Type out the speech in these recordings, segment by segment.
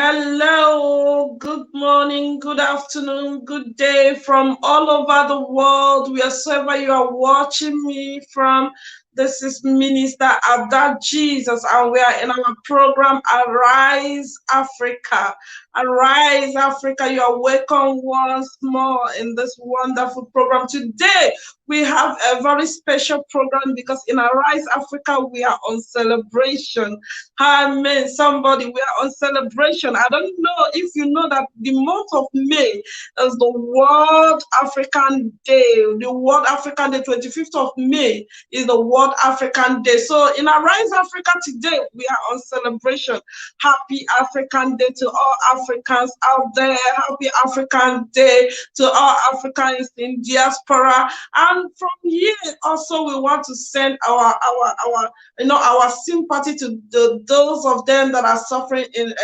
Hello, good morning, good afternoon, good day from all over the world, wherever you are watching me from. This is Minister Ada Jesus, and we are in our program Arise Africa. Arise Africa, you are welcome once more in this wonderful program. Today, we have a very special program because in Arise Africa, we are on celebration. Amen. Somebody, we are on celebration. I don't know if you know that the month of May is the World African Day. The World African Day, 25th of May is the World African Day. So in Arise Africa today, we are on celebration. Happy African Day to all Africans out there. Happy African Day to all Africans in diaspora. And from here also we want to send our sympathy to those of them that are suffering in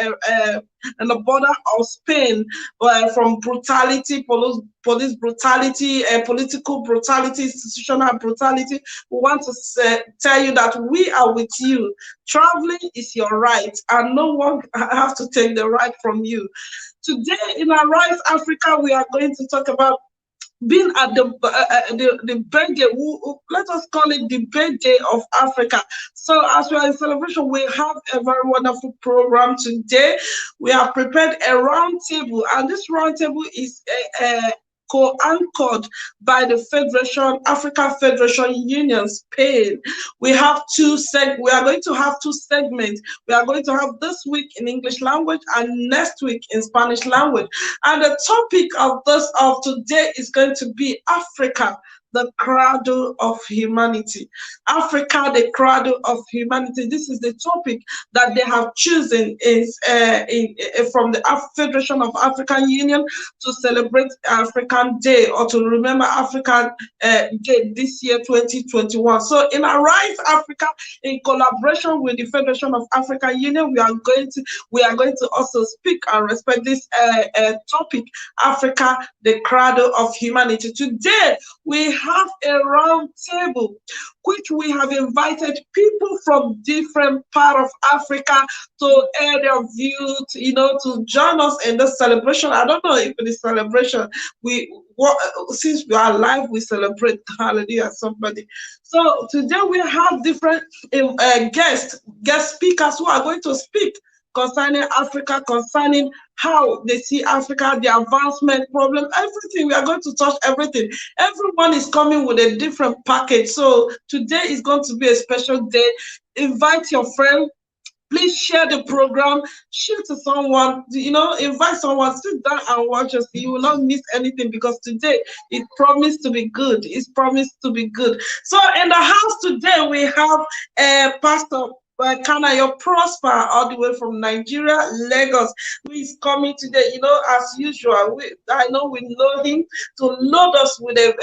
the border of Spain from brutality, police brutality, political brutality, institutional brutality. We want to tell you that we are with you. Traveling is your right, and no one has to take the right from you. Today in Arise Africa, we are going to talk about being at the birthday, let us call it the birthday of Africa. So as we are in celebration, we have a very wonderful program today. We have prepared a round table, and this round table is co-anchored by the African Federation Union, Spain. We are going to have two segments. We are going to have this week in English language and next week in Spanish language. And the topic of today is going to be Africa, the Cradle of Humanity. Africa, the Cradle of Humanity. This is the topic that they have chosen from the Federation of African Union to celebrate African Day or to remember African Day this year, 2021. So in Arise Africa, in collaboration with the Federation of African Union, we are going to also speak and respect this topic, Africa, the Cradle of Humanity. Today, we have a round table which we have invited people from different part of Africa to air their view, to join us in this celebration. I don't know if it is celebration. Since we are live, we celebrate. Hallelujah, somebody. So today we have different guest speakers who are going to speak concerning Africa, concerning how they see Africa, the advancement problem, everything. We are going to touch everything. Everyone is coming with a different package. So today is going to be a special day. Invite your friend. Please share the program, share to someone, invite someone, sit down and watch us. You will not miss anything because today it promised to be good. It's promised to be good. So in the house today, we have Pastor Kanayo Prosper, all the way from Nigeria, Lagos, who is coming today. As usual, I know we know him to load us with a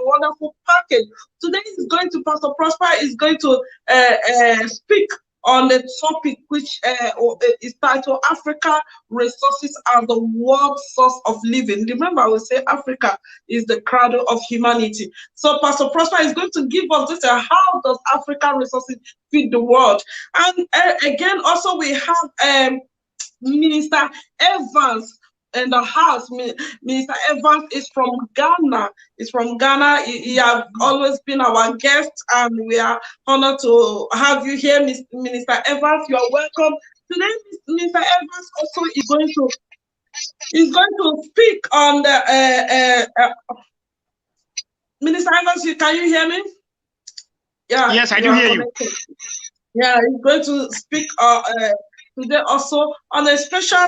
wonderful package. Today Pastor Prosper is going to speak on the topic which is titled Africa Resources Are the World Source of Living. Remember, I will say Africa is the cradle of humanity. So Pastor Prosper is going to give us this, how does African resources feed the world? And again, also we have Minister Evans in the house. Minister Evans is from Ghana. He has always been our guest, and we are honored to have you here, Minister Evans. You are welcome. Today, Minister Evans also is going to speak on the Minister Evans. Can you hear me? Yeah. Yes, I do hear you. Yeah, he's going to speak today also on a special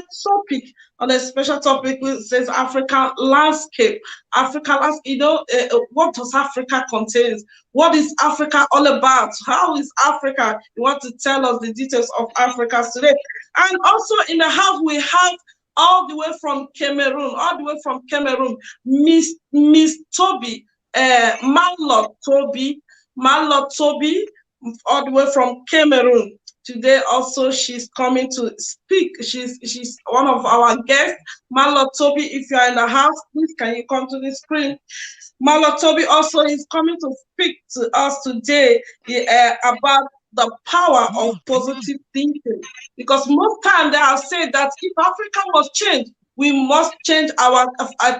topic which says African landscape. What does Africa contains? What is Africa all about? How is Africa? You want to tell us the details of Africa today. And also in the house we have all the way from Cameroon, Miss thobi, Marlo thobi, all the way from Cameroon. Today also she's coming to speak. She's one of our guests. Marlo thobi, if you are in the house, please can you come to the screen? Marlo thobi also is coming to speak to us today about the power of positive thinking. Because most times they have said that if Africa must change, we must change our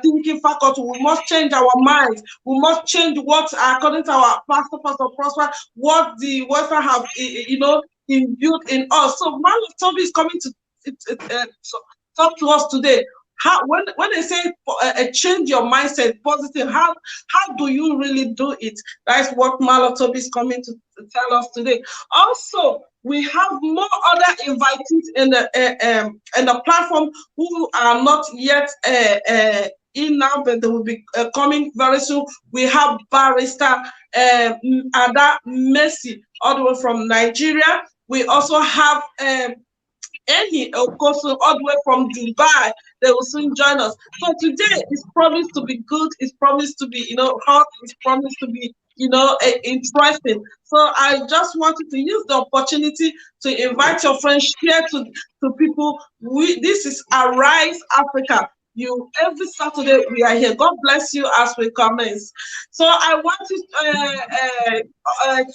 thinking faculty. We must change our minds. We must change what, according to our Pastor Prosper, what the Western have, imbued in us. So Marlo thobi is coming to talk to us today. How, when they say change your mindset positive, how do you really do it? That's what Marlo thobi is coming to tell us today. Also, we have more other invitees in the platform who are not yet in now, but they will be coming very soon. We have Barrister Ada Messi, all the way from Nigeria. We also have enny, Okosun, all the way from Dubai. They will soon join us. So today is promised to be good. It's promised to be, hot. It's promised to be, interesting. So I just wanted to use the opportunity to invite your friends, share to people. This is Arise Africa. Every Saturday we are here. God bless you as we commence. So I want you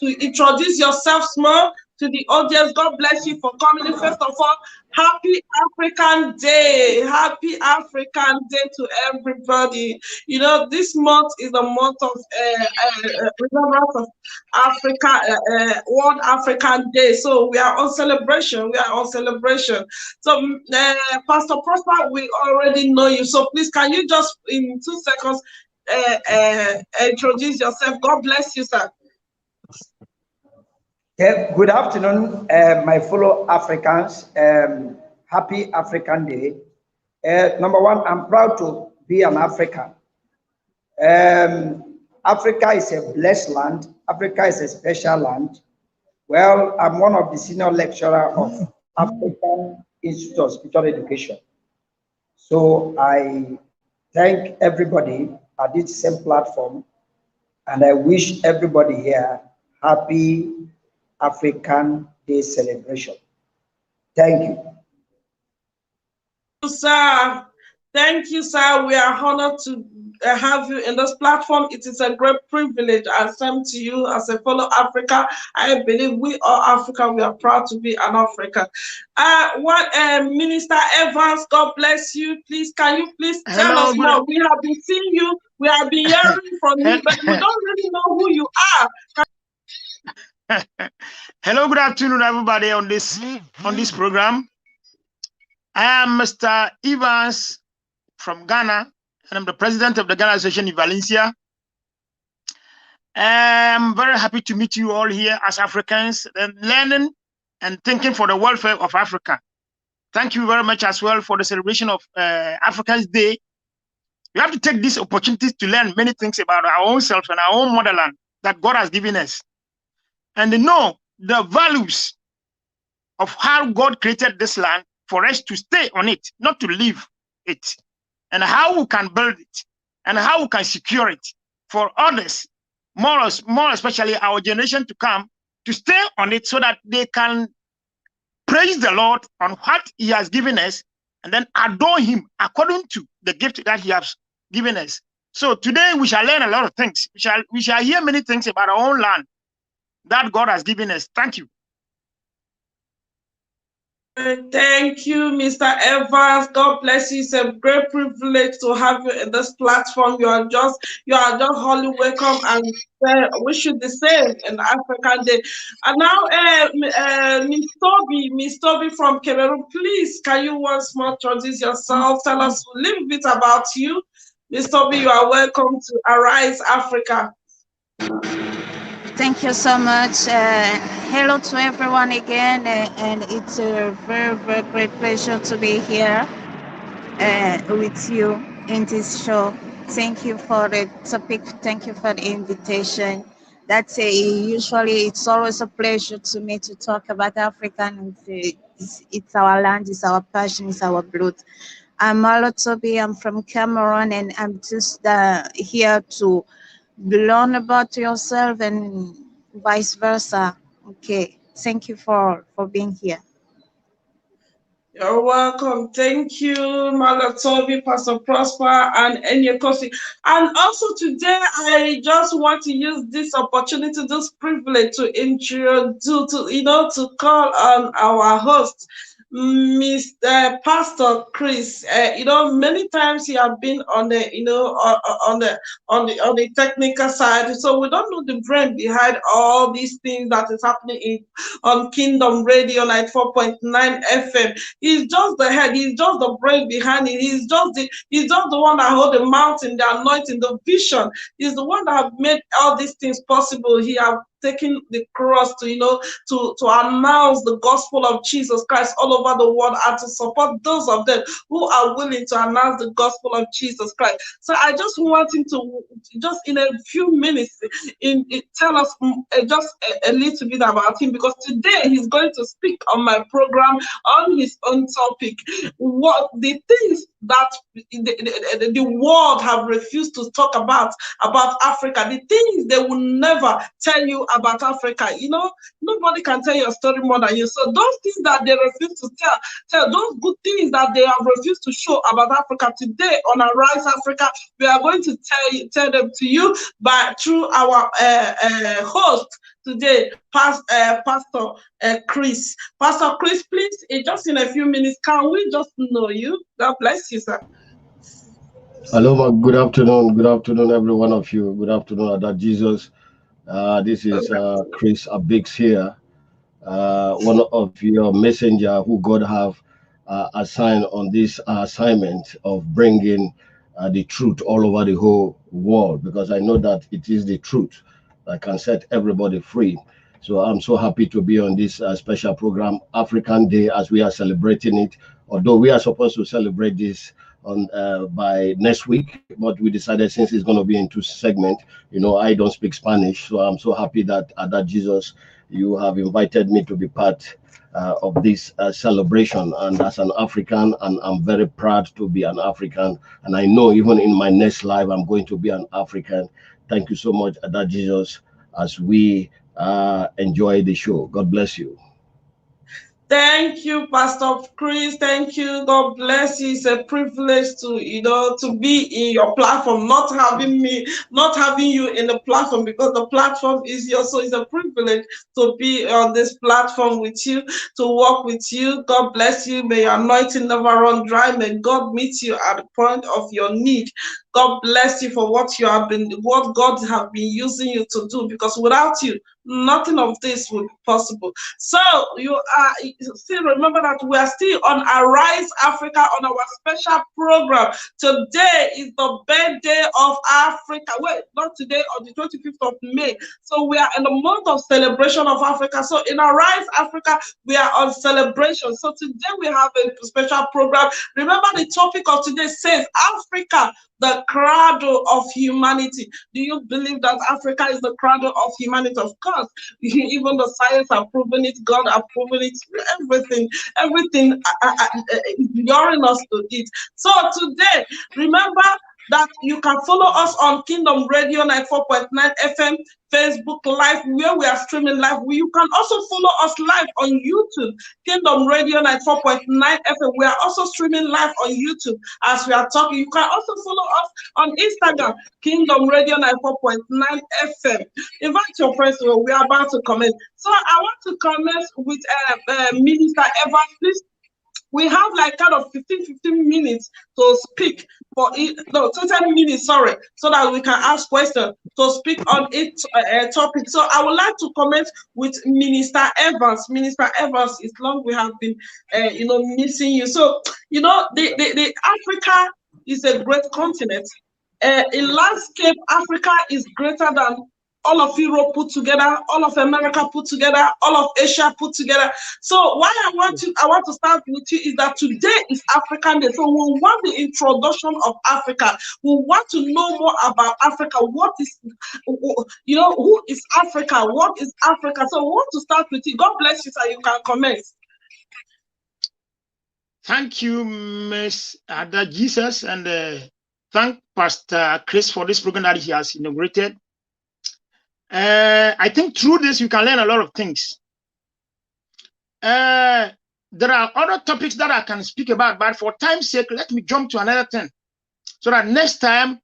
to introduce yourself small to the audience. God bless you for coming in. First of all, happy African Day. Happy African Day to everybody. This month is the month of remembrance of Africa, World African Day. So we are on celebration. So Pastor Prosper, we already know you. So please, can you just in 2 seconds introduce yourself? God bless you, sir. Yeah, good afternoon, my fellow Africans. Happy African Day. Number one, I'm proud to be an African. Africa is a blessed land. Africa is a special land. Well, I'm one of the senior lecturers of African Institute of Spiritual Education. So I thank everybody at this same platform, and I wish everybody here happy African Day celebration. Thank you. Sir. Thank you, sir. We are honored to have you in this platform. It is a great privilege. I same to you as a fellow Africa. I believe we are African. We are proud to be an African. Minister Evans, God bless you. Please, can you please tell us more? We have been seeing you. We have been hearing from you, but we don't really know who you are. Hello, good afternoon, everybody on this program. I am Mr. Evans from Ghana, and I'm the president of the Ghana Association in Valencia. I'm very happy to meet you all here as Africans, and learning and thinking for the welfare of Africa. Thank you very much as well for the celebration of Africa's Day. We have to take these opportunities to learn many things about our own selves and our own motherland that God has given us, and know the values of how God created this land for us to stay on it, not to leave it, and how we can build it, and how we can secure it for others, more especially our generation to come, to stay on it so that they can praise the Lord on what He has given us, and then adore Him according to the gift that He has given us. So today we shall learn a lot of things. We shall hear many things about our own land that God has given us. Thank you. Thank you, Mr. Evans. God bless you. It's a great privilege to have you in this platform. You are just wholly welcome, and wish you the same in African Day. And now, Miss thobi from Cameroon, please, can you once more introduce yourself? Tell us a little bit about you. Miss thobi, you are welcome to Arise Africa. Thank you so much. Hello to everyone again, and it's a very, very great pleasure to be here with you in this show. Thank you for the topic. Thank you for the invitation. Usually it's always a pleasure to me to talk about Africa. It's our land, it's our passion, it's our blood. I'm Marlo thobi. I'm from Cameroon, and I'm just here to learn about yourself and vice versa. Okay, thank you for being here. You're welcome. Thank you, Marlo, thobi, Pastor Prosper, and enny. And also today, I just want to use this opportunity, this privilege to introduce, to call on our host, Mr. Pastor Chris. Many times he have been on the, on the technical side, so we don't know the brain behind all these things that is happening on Kingdom Radio 94.9 FM. He's just the head. He's just the brain behind it. He's just the one that hold the mountain, the anointing, the vision. He's the one that have made all these things possible. He have taken the cross to to announce the gospel of Jesus Christ all over the world and to support those of them who are willing to announce the gospel of Jesus Christ. So I just want him to just in a few minutes tell us just a little bit about him, because today he's going to speak on my program on his own topic, what the things that the world have refused to talk about Africa, the things they will never tell you about Africa. Nobody can tell your story more than you. So those things that they refuse to tell those good things that they have refused to show about Africa, today on Arise Africa, we are going to tell them to you through our host today, Pastor Chris. Pastor Chris, please, just in a few minutes, can we just know you? God bless you, sir. Hello, good afternoon. Good afternoon, every one of you. Good afternoon, Ada Jesus. This is Chris Abikss here, one of your messenger who God have assigned on this assignment of bringing the truth all over the whole world, because I know that it is the truth that can set everybody free. So I'm so happy to be on this special program, African Day, as we are celebrating it. Although we are supposed to celebrate this on by next week, but we decided, since it's going to be in two segments, I don't speak Spanish, so I'm so happy that Jesus, you have invited me to be part of this celebration, and as an African, and I'm very proud to be an African, and I know even in my next life I'm going to be an African. Thank you so much, Ada Jesus, as we enjoy the show. God bless you. Thank you, Pastor Chris. Thank you. God bless you. It's a privilege to be in your platform, not having you in the platform, because the platform is yours. So it's a privilege to be on this platform with you, to work with you. God bless you. May your anointing never run dry. May God meet you at the point of your need. God bless you for what God have been using you to do, because without you, nothing of this would be possible. So still remember that we are still on Arise Africa on our special program. Today is the birthday of Africa. Wait, not today, on the 25th of May. So we are in the month of celebration of Africa. So in Arise Africa, we are on celebration. So today we have a special program. Remember, the topic of today says Africa, the cradle of humanity. Do you believe that Africa is the cradle of humanity? Of course. Even the science have proven it, God have proven it, everything is luring us to it. So today, remember that you can follow us on Kingdom Radio 94.9 FM, Facebook Live, where we are streaming live. You can also follow us live on YouTube, Kingdom Radio 94.9 FM. We are also streaming live on YouTube as we are talking. You can also follow us on Instagram, Kingdom Radio 94.9 FM. Invite your friends. We are about to comment. So I want to comment with Minister Evans, please. We have like kind of 15 minutes to speak for it. No, 20 minutes, sorry, so that we can ask questions to speak on each topic. So I would like to comment with Minister Evans. Minister Evans, it's long we have been, missing you. So, the Africa is a great continent. In landscape, Africa is greater than all of Europe put together, all of America put together, all of Asia put together. So why I want to start with you is that today is African Day. So we want the introduction of Africa. We want to know more about Africa. What is, who is Africa? What is Africa? So we want to start with you. God bless you, sir. You can comment. Thank you, Ms. Ada Jesus, and thank Pastor Chris for this program that he has inaugurated. I think through this you can learn a lot of things. The there are other topics that I can speak about, but for time's sake, let me jump to another thing, so that next time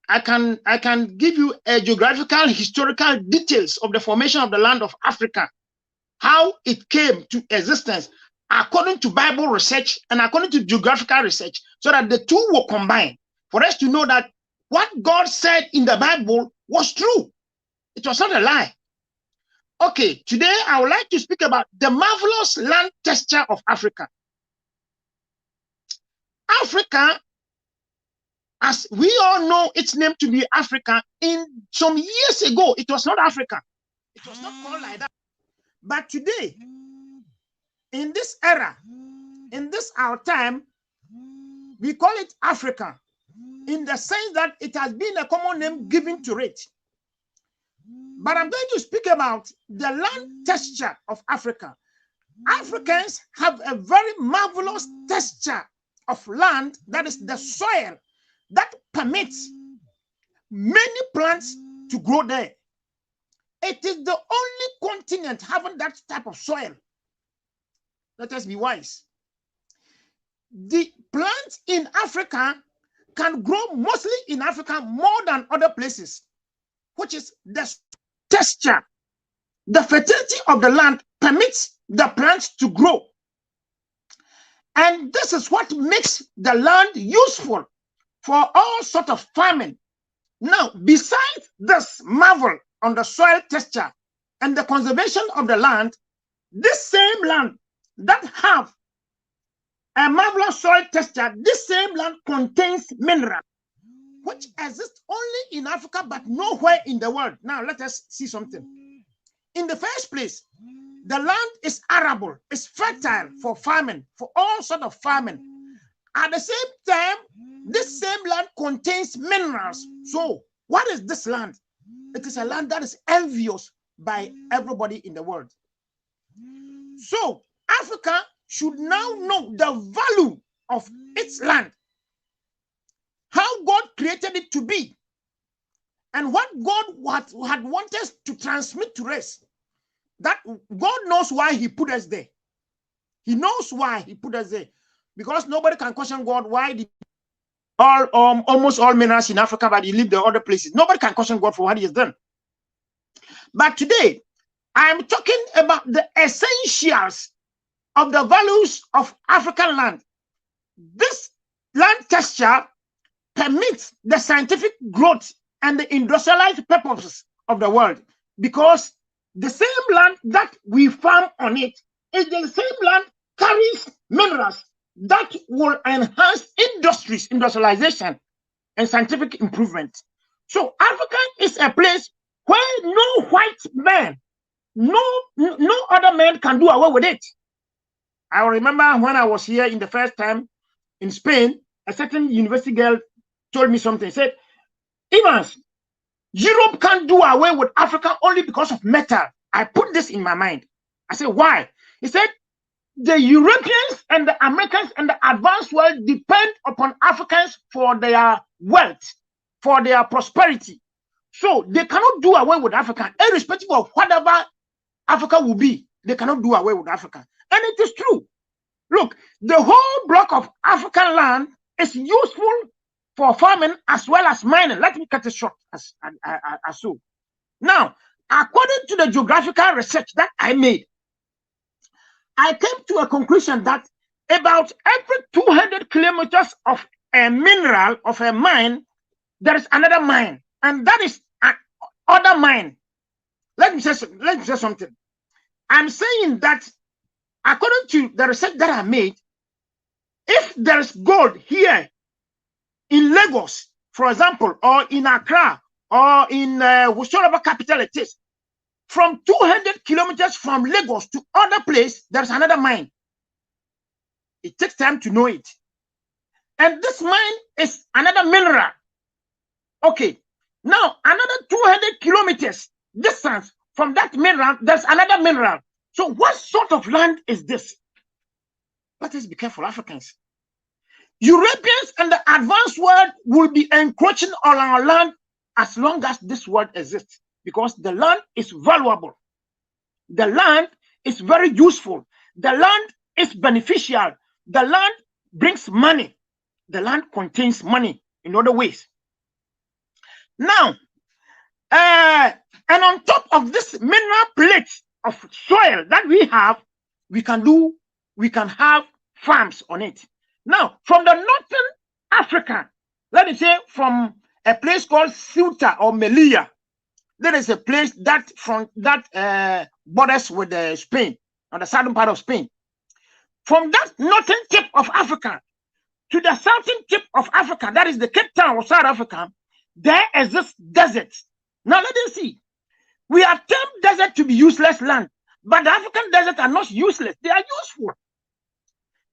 I can give you a geographical, historical details of the formation of the land of Africa, how it came to existence according to Bible research and according to geographical research, so that the two will combine for us to know that what God said in the Bible was true. It was not a lie. Okay, today I would like to speak about the marvelous land texture of Africa. Africa, as we all know its name to be Africa, in some years ago, it was not Africa. It was not called like that. But today, in this era, in this our time, we call it Africa, in the sense that it has been a common name given to it. But I'm going to speak about the land texture of Africa. Africans have a very marvelous texture of land, that is the soil, that permits many plants to grow there. It is the only continent having that type of soil. Let us be wise. The plants in Africa can grow mostly in Africa more than other places, which is the texture. The fertility of the land permits the plants to grow. And this is what makes the land useful for all sorts of farming. Now, besides this marvel on the soil texture and the conservation of the land, this same land that have a marvelous soil texture, this same land contains minerals, which exist only in Africa but nowhere in the world. Now, let us see something. In the first place, the land is arable, it's fertile for farming, for all sorts of farming. At the same time, this same land contains minerals. So, what is this land? It is a land that is envious by everybody in the world. So, Africa should now know the value of its land, how God created it to be, and what God had wanted to transmit to us. That God knows why he put us there. He knows why he put us there. Because nobody can question God why did almost all minerals in Africa, but he leave the other places. Nobody can question God for what he has done. But today, I am talking about the essentials of the values of African land. This land texture permits the scientific growth and the industrialized purposes of the world, because the same land that we farm on it is the same land carries minerals that will enhance industries, industrialization, and scientific improvement. So Africa is a place where no white man, no other man can do away with it. I remember when I was here in the first time in Spain, a certain university girl told me something. She said, Evans, Europe can't do away with Africa only because of metal. I put this in my mind. I said, why? He said, the Europeans and the Americans and the advanced world depend upon Africans for their wealth, for their prosperity. So they cannot do away with Africa, irrespective of whatever Africa will be. They cannot do away with Africa. And it is true. Look, the whole block of African land is useful for farming as well as mining. Let me cut it short as so. Now, according to the geographical research that I made, I came to a conclusion that about every 200 kilometers of a mineral, of a mine, there is another mine, and that is another mine. Let me say something. I'm saying that according to the research that I made, if there is gold here in Lagos, for example, or in Accra, or in whichever capital it is, from 200 kilometers from Lagos to other place, there's another mine. It takes time to know it. And this mine is another mineral. Okay. Now, another 200 kilometers distance from that mineral, there's another mineral. So what sort of land is this? Let us be careful, Africans. Europeans and the advanced world will be encroaching on our land as long as this world exists, because the land is valuable. The land is very useful. The land is beneficial. The land brings money. The land contains money in other ways. Now, and on top of this mineral plate of soil that we have, we can have farms on it. Now, from the northern Africa, let me say from a place called Ceuta or Melilla, there is a place that borders with Spain, on the southern part of Spain. From that northern tip of Africa to the southern tip of Africa, that is the Cape Town of South Africa, there is this desert. Now let us see. We have termed desert to be useless land, but the African deserts are not useless. They are useful.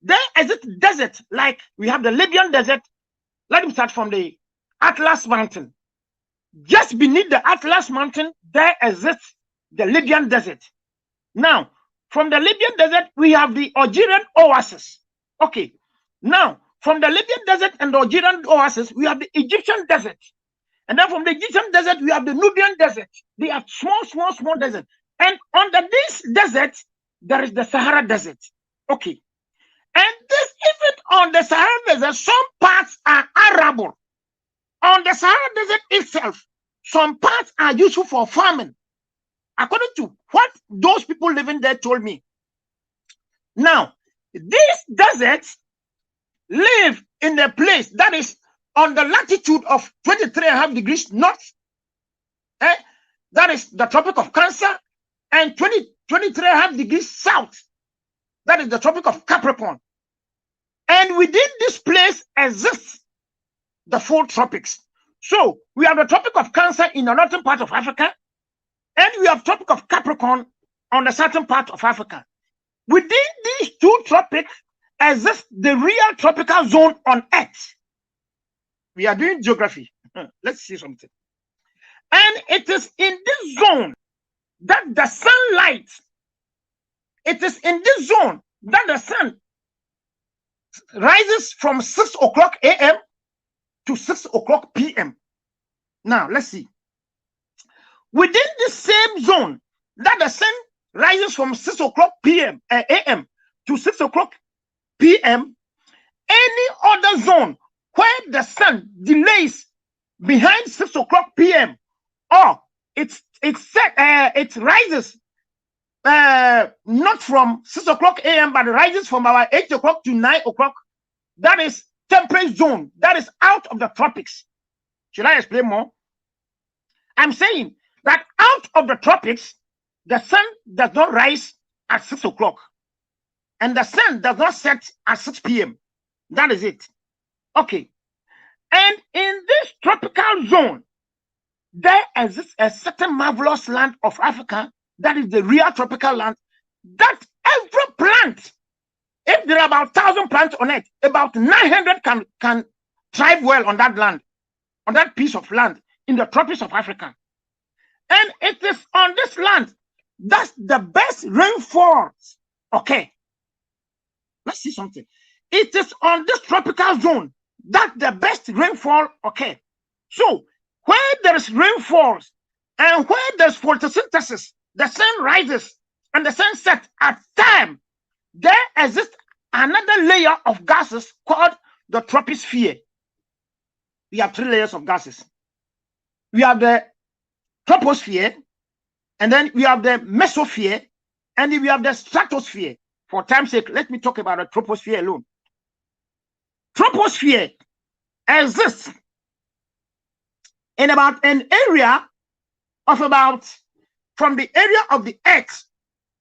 There is this desert, like we have the Libyan desert. Let me start from the Atlas Mountain. Just beneath the Atlas Mountain, there exists the Libyan desert. Now, from the Libyan desert, we have the Algerian oasis. Okay. Now, from the Libyan desert and the Algerian oasis, we have the Egyptian desert. And then from the Egyptian desert, we have the Nubian desert. They are small deserts. And under this desert, there is the Sahara desert. Okay. And this, even on the Sahara desert, some parts are arable. On the Sahara desert itself, some parts are useful for farming, according to what those people living there told me. Now, these deserts live in a place that is on the latitude of 23.5 degrees north. That is the Tropic of Cancer, and 23.5 degrees south. That is the Tropic of Capricorn. And within this place exists the 4 tropics. So we have the Tropic of Cancer in the northern part of Africa, and we have Tropic of Capricorn on the southern part of Africa. Within these 2 tropics exists the real tropical zone on Earth. We are doing geography. Let's see something. And it is in this zone that the sunlight, it is in this zone that the sun rises from 6 o'clock a.m. to 6 o'clock p.m. Now, let's see. Within this same zone that the sun rises from 6 o'clock a.m. to 6 o'clock p.m., any other zone where the sun delays behind 6 o'clock p.m. or it rises not from 6 o'clock a.m. but rises from about 8 o'clock to 9 o'clock, that is temperate zone. That is out of the tropics. Should I explain more? I'm saying that out of the tropics, the sun does not rise at 6 o'clock and the sun does not set at 6 p.m. That is it. Okay. And in this tropical zone, there exists a certain marvelous land of Africa that is the real tropical land, that every plant, if there are about 1,000 plants on it, about 900 can thrive well on that land, on that piece of land in the tropics of Africa. And it is on this land that's the best rainfalls. Okay. Let's see something. It is on this tropical zone that the best rainfall occur. So where there is rainfalls and where there's photosynthesis, the sun rises and the sun sets at time, there exists another layer of gases called the troposphere. We have 3 layers of gases. We have the troposphere, and then we have the mesosphere, and then we have the stratosphere. For time's sake, let me talk about the troposphere alone. Troposphere exists in about an area of about, from the area of the Earth,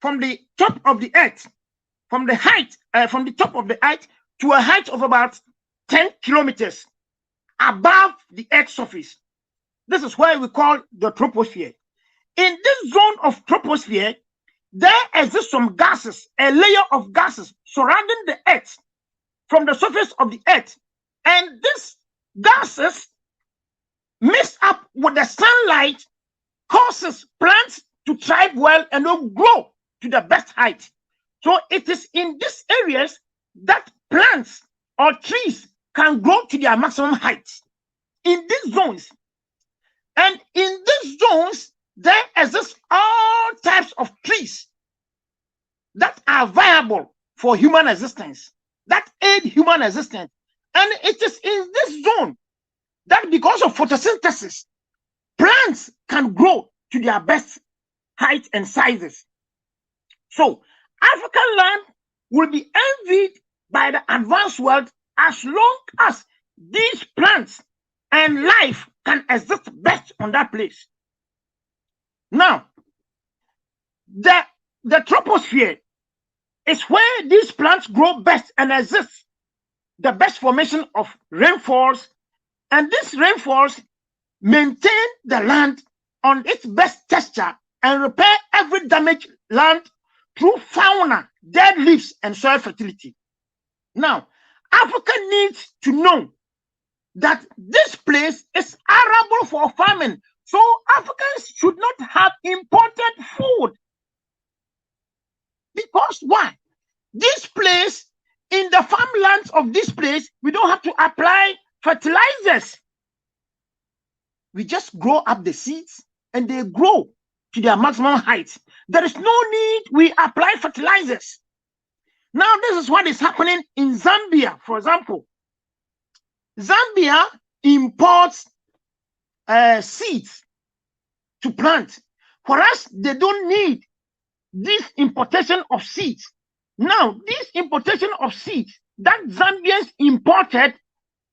from the top of the Earth, from the height, from the top of the Earth to a height of about 10 kilometers above the Earth's surface. This is why we call the troposphere. In this zone of troposphere, there exists some gases, a layer of gases surrounding the Earth from the surface of the Earth. And these gases mixed up with the sunlight causes plants to thrive well and will grow to the best height. So it is in these areas that plants or trees can grow to their maximum height. In these zones. And in these zones, there exists all types of trees that are viable for human existence, that aid human existence. And it is in this zone that because of photosynthesis, plants can grow to their best height and sizes. So African land will be envied by the advanced world as long as these plants and life can exist best on that place. Now, the troposphere is where these plants grow best and exist, the best formation of rainfalls, and these rainfalls maintain the land on its best texture and repair every damaged land through fauna, dead leaves, and soil fertility. Now, Africa needs to know that this place is arable for farming, so Africans should not have imported food. Because why? This place, in the farmlands of this place, we don't have to apply fertilizers. We just grow up the seeds and they grow to their maximum height. There is no need we apply fertilizers. Now, this is what is happening in Zambia, for example. Zambia imports seeds to plant, whereas they don't need this importation of seeds. Now, this importation of seeds that Zambians imported,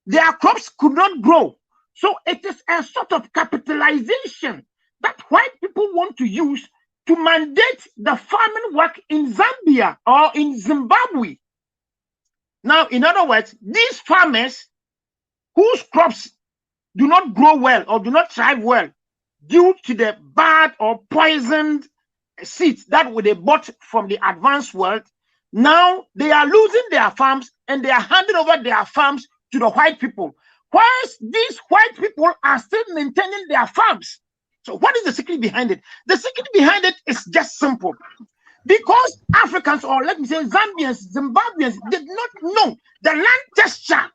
their crops could not grow. So it is a sort of capitalization that white people want to use to mandate the farming work in Zambia or in Zimbabwe. Now, in other words, these farmers whose crops do not grow well or do not thrive well due to the bad or poisoned seeds that they bought from the advanced world, now they are losing their farms and they are handing over their farms to the white people, whilst these white people are still maintaining their farms. So what is the secret behind it? The secret behind it is just simple. Because Africans, or let me say Zambians, Zimbabweans, did not know the land texture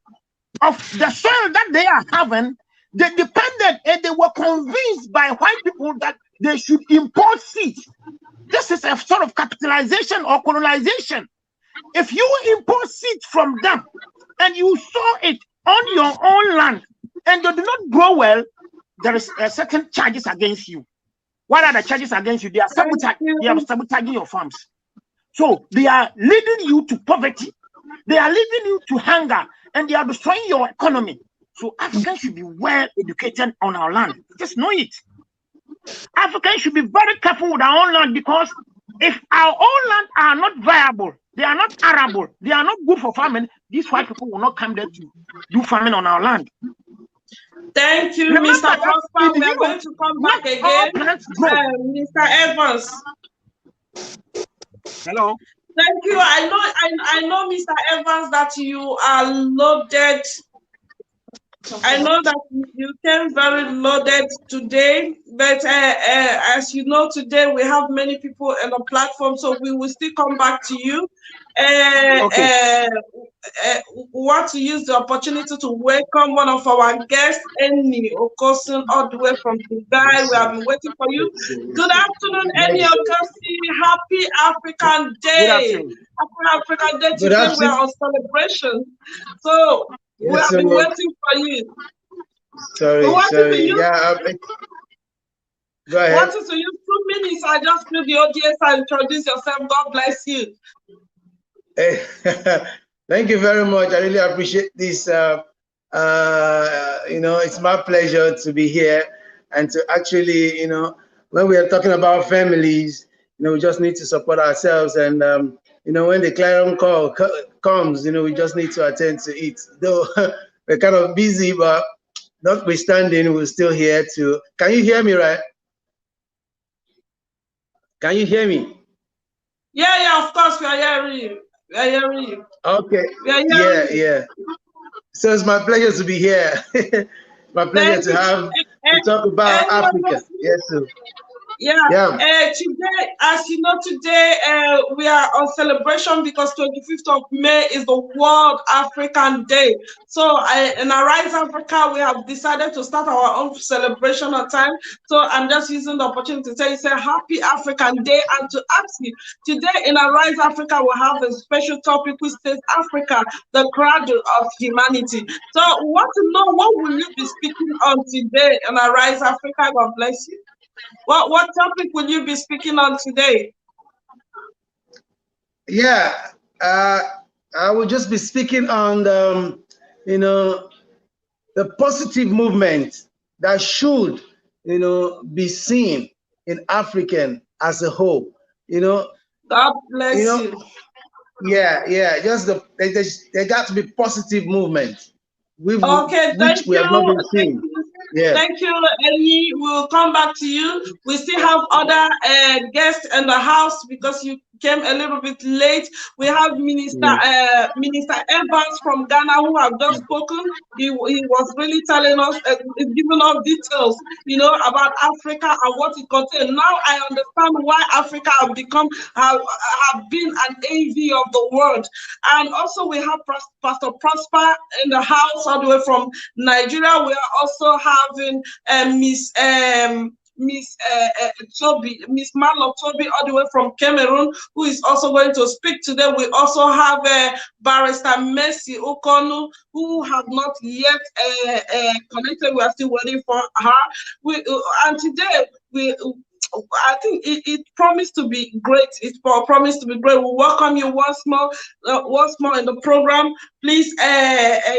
of the soil that they are having, they depended and they were convinced by white people that they should import seeds. This is a sort of capitalization or colonization. If you import seeds from them and you sow it on your own land and they do not grow well, there is a certain charges against you. What are the charges against you? They are sabotaging your farms. So they are leading you to poverty. They are leading you to hunger, and they are destroying your economy. So Africans should be well educated on our land. Just know it. Africans should be very careful with our own land, because if our own land are not viable, they are not arable, they are not good for farming, these white people will not come there to do farming on our land. Thank you, Remember Mr. Prosper. We are going to come back again. Mr. Evans. Hello. Thank you. I know, Mr. Evans, that you are loaded. I know that you came very loaded today, but as you know, today we have many people on the platform, so we will still come back to you. Okay. We want to use the opportunity to welcome one of our guests, Enny Okosun, all the way from Dubai. We have been waiting for you. Good afternoon, Enny Okosun. Happy African Day. Happy African Day. Today we are on celebration. So we have been waiting for you. Sorry. Yeah, go ahead. I wanted to use 2 minutes. I just feel the audience and introduce yourself. God bless you. Hey, thank you very much. I really appreciate this. It's my pleasure to be here and to actually, when we are talking about families, we just need to support ourselves. And, when the clarion call comes, we just need to attend to it. Though we're kind of busy, but notwithstanding, we're still here to. Can you hear me, right? Can you hear me? Yeah, of course, we are hearing you. We are hearing you. Okay. Yeah. So it's my pleasure to be here. My pleasure to talk about Africa. Yes, sir. Yeah, Yeah. today, as you know, today we are on celebration because 25th of May is the World African Day. So in Arise Africa, we have decided to start our own celebration on time. So I'm just using the opportunity to say Happy African Day and to ask you, today in Arise Africa, we have a special topic which says Africa, the Cradle of Humanity. So we want to know what will you be speaking on today in Arise Africa? God bless you. What topic will you be speaking on today? Yeah, I will just be speaking on you know, the positive movement that should, be seen in African as a whole. God You bless know, you. yeah. Just there got to be positive movement, Okay, which thank we have not you. been Thank seeing. you. Yeah. Thank you, Enny. We'll come back to you. We still have other guests in the house because you came a little bit late. We have Minister Evans from Ghana who have just spoken. He was really telling us, giving us details, about Africa and what it contains. Now I understand why Africa have been an AV of the world. And also we have Pastor Prosper in the house all the way from Nigeria. We are also having Miss Thobi, Miss Marlo Thobi, all the way from Cameroon, who is also going to speak today. We also have Barrister Mercy Ukonu, who have not yet connected. We are still waiting for her. And today I think it promised to be great. It promised to be great. We welcome you once more in the program. Please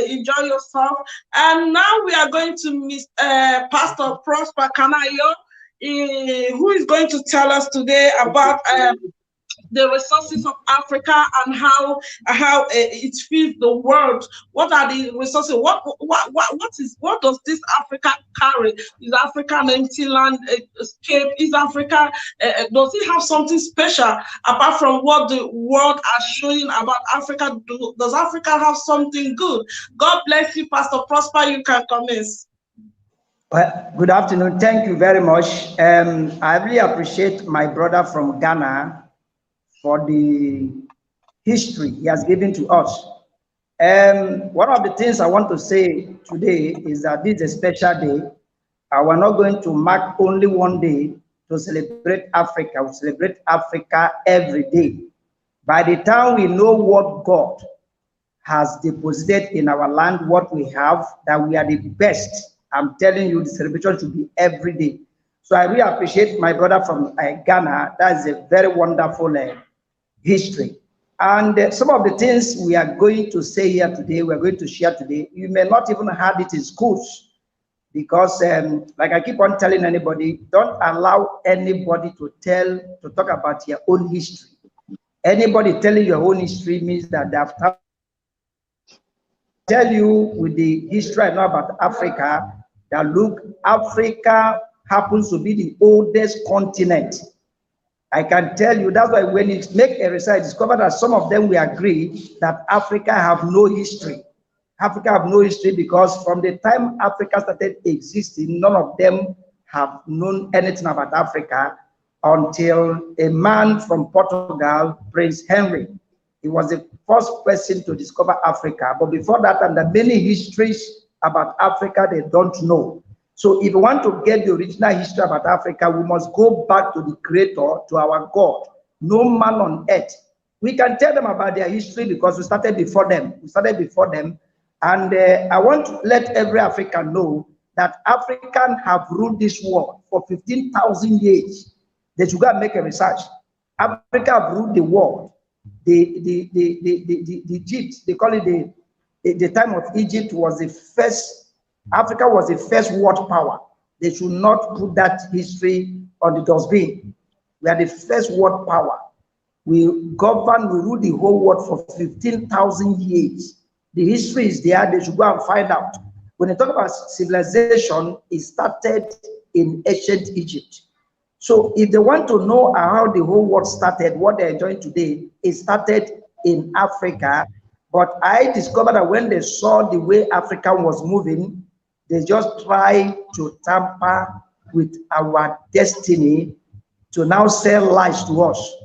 enjoy yourself. And now we are going to Miss Pastor Prosper Kanayo, who is going to tell us today about the resources of Africa and how it feeds the world. What are the resources? What does this Africa carry? Is Africa an empty landscape? Is Africa does it have something special apart from what the world are showing about Africa? Does Africa have something good? God bless you, Pastor Prosper. You can commence. Well, good afternoon. Thank you very much. I really appreciate my brother from Ghana for the history he has given to us. One of the things I want to say today is that this is a special day. We're not going to mark only one day to celebrate Africa. We celebrate Africa every day. By the time we know what God has deposited in our land, what we have, that we are the best, I'm telling you, the celebration should be every day. So I really appreciate my brother from Ghana. That is a very wonderful history. And some of the things we are going to say here today, we're going to share today, you may not even have it in schools, because like I keep on telling anybody, don't allow anybody to talk about your own history. Anybody telling your own history means that they have tell you with the history I know about Africa, that look, Africa happens to be the oldest continent. I can tell you, that's why when you make a research, discover that some of them we agree that Africa have no history. Africa have no history because from the time Africa started existing, none of them have known anything about Africa until a man from Portugal, Prince Henry. He was the first person to discover Africa. But before that, and there are many histories about Africa they don't know. So if we want to get the original history about Africa, we must go back to the Creator, to our God. No man on earth. We can tell them about their history because we started before them. And I want to let every African know that Africans have ruled this world for 15,000 years. They should go and make a research. Africa have ruled the world. The Egypt, they call it the time of Egypt was the first. Africa was the first world power. They should not put that history on the dustbin. We are the first world power. We rule the whole world for 15,000 years. The history is there. They should go and find out. When they talk about civilization, it started in ancient Egypt. So if they want to know how the whole world started, what they're enjoying today, it started in Africa. But I discovered that when they saw the way Africa was moving, they just tried to tamper with our destiny to now sell lies to us.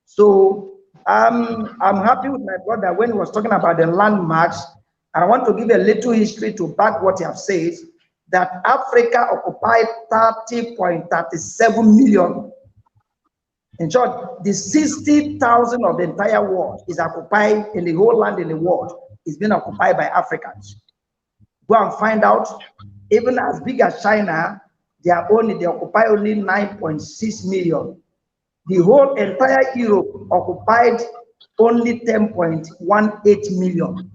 So I'm happy with my brother when he was talking about the landmarks, and I want to give a little history to back what he has said, that Africa occupied 30.37 million. In short, the 60,000 of the entire world is occupied, in the whole land in the world is being occupied by Africans. Go and find out, even as big as China, they occupy only 9.6 million. The whole entire Europe occupied only 10.18 million.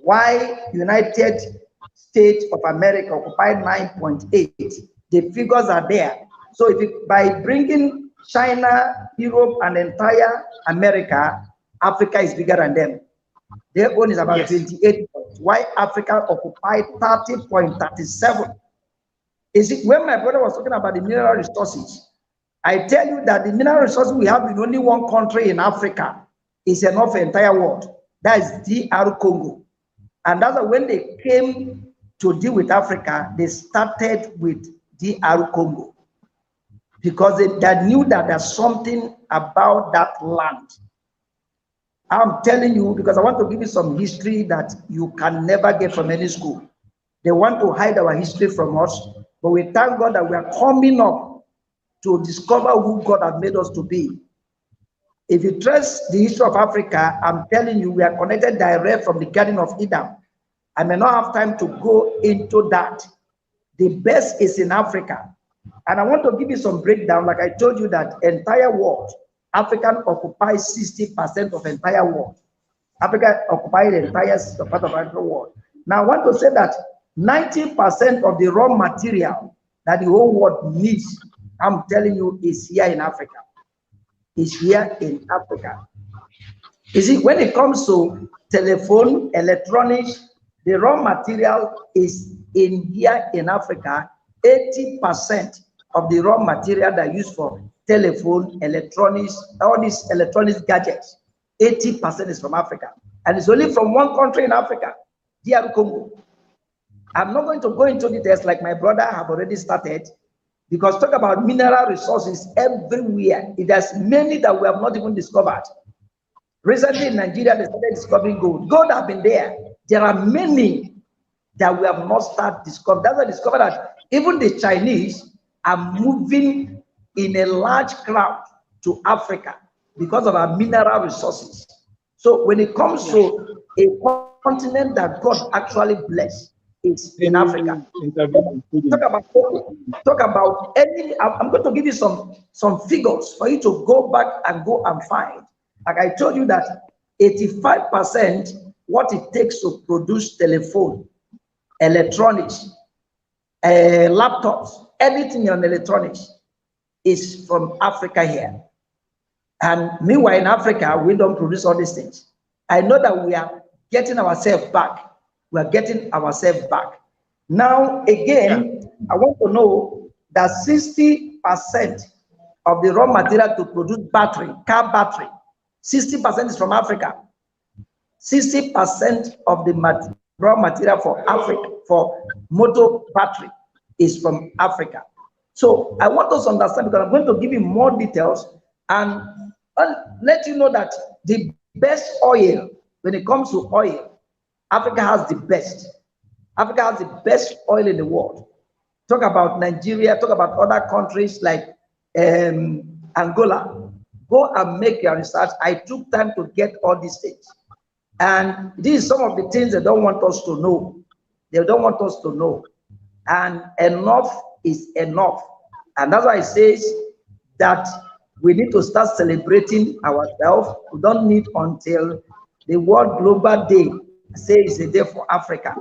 While United States of America occupied 9.8. The figures are there. So by bringing China, Europe, and entire America, Africa is bigger than them. Their own is about 28 points. Why Africa occupied 30.37. Is it when my brother was talking about the mineral resources? I tell you that the mineral resources we have in only one country in Africa is enough for the entire world. That is DR Congo. And that's why when they came to deal with Africa, they started with DR Congo, because they knew that there's something about that land. I'm telling you, because I want to give you some history that you can never get from any school. They want to hide our history from us, but we thank God that we are coming up to discover who God has made us to be. If you trace the history of Africa, I'm telling you, we are connected direct from the Garden of Eden. I may not have time to go into that. The best is in Africa. And I want to give you some breakdown. Like I told you, that entire world, Africa occupies 60% of the entire world. Africa occupies the entire part of the world. Now I want to say that 90% of the raw material that the whole world needs, I'm telling you, is here in Africa. Is here in Africa. You see, when it comes to telephone, electronics, the raw material is in here in Africa. 80% of the raw material that are used for telephone, electronics, all these electronics gadgets, 80% is from Africa. And it's only from one country in Africa, DR Congo. I'm not going to go into details like my brother have already started, because talk about mineral resources everywhere. There's many that we have not even discovered. Recently in Nigeria, they started discovering gold. Gold have been there. There are many that we have not started discovering. That's why I discovered that even the Chinese are moving in a large crowd to Africa because of our mineral resources. So when it comes to a continent that God actually blessed, it's in Africa. Talk about any. I'm going to give you some figures for you to go back and go and find. Like I told you that 85% what it takes to produce telephone, electronics, laptops, everything on electronics is from Africa here. And meanwhile in Africa, we don't produce all these things. I know that we are getting ourselves back. We are getting ourselves back. Now, again, I want to know that 60% of the raw material to produce battery, car battery, 60% is from Africa. 60% of the raw material for Africa, for motor battery, is from Africa. So I want us to understand, because I'm going to give you more details and let you know that the best oil, when it comes to oil, Africa has the best. Africa has the best oil in the world. Talk about Nigeria, talk about other countries like Angola. Go and make your research. I took time to get all these things. And these are some of the things they don't want us to know. They don't want us to know. And enough is enough. And that's why it says that we need to start celebrating ourselves. We don't need until the World Global Day says a day for Africa.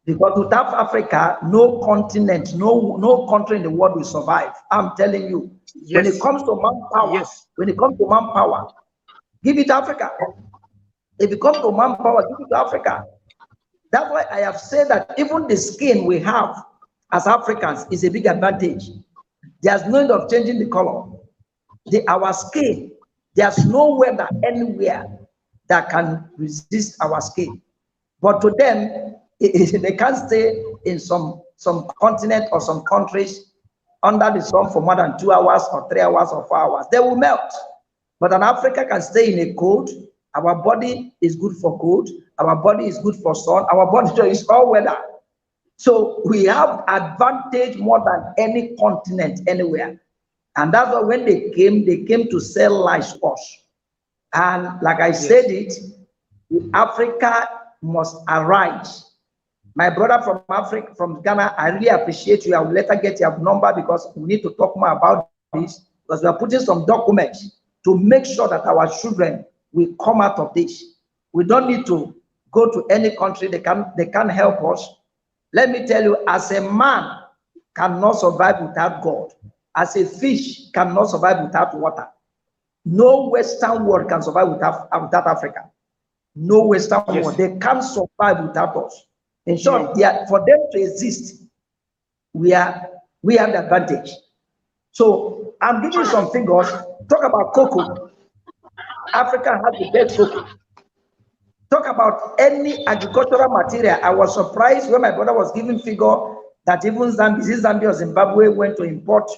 Because without Africa, no continent, no country in the world will survive. I'm telling you. Yes. When it comes to manpower, when it comes to manpower, give it to Africa. If it comes to manpower, give it to Africa. That's why I have said that even the skin we have as Africans is a big advantage. There's no need of changing the color. Our skin, there's no weather anywhere that can resist our skin. But to them, they can't stay in some continent or some countries under the sun for more than 2 hours or 3 hours or 4 hours, they will melt. But an Africa can stay in a cold. Our body is good for cold. Our body is good for sun. Our body is all weather. So we have advantage more than any continent anywhere. And that's why when they came to sell lies to us. And like I said it, Africa must arise. My brother from Africa, from Ghana, I really appreciate you. I will later get your number because we need to talk more about this, because we are putting some documents to make sure that our children will come out of this. We don't need to go to any country. They can help us. Let me tell you, as a man cannot survive without God, as a fish cannot survive without water, no Western world can survive without Africa. No Western world. They can't survive without us. In short, for them to exist, we have the advantage. So I'm giving you some figures. Talk about cocoa. Africa has the best cocoa. Talk about any agricultural material. I was surprised when my brother was giving figure that even Zambia or Zimbabwe went to import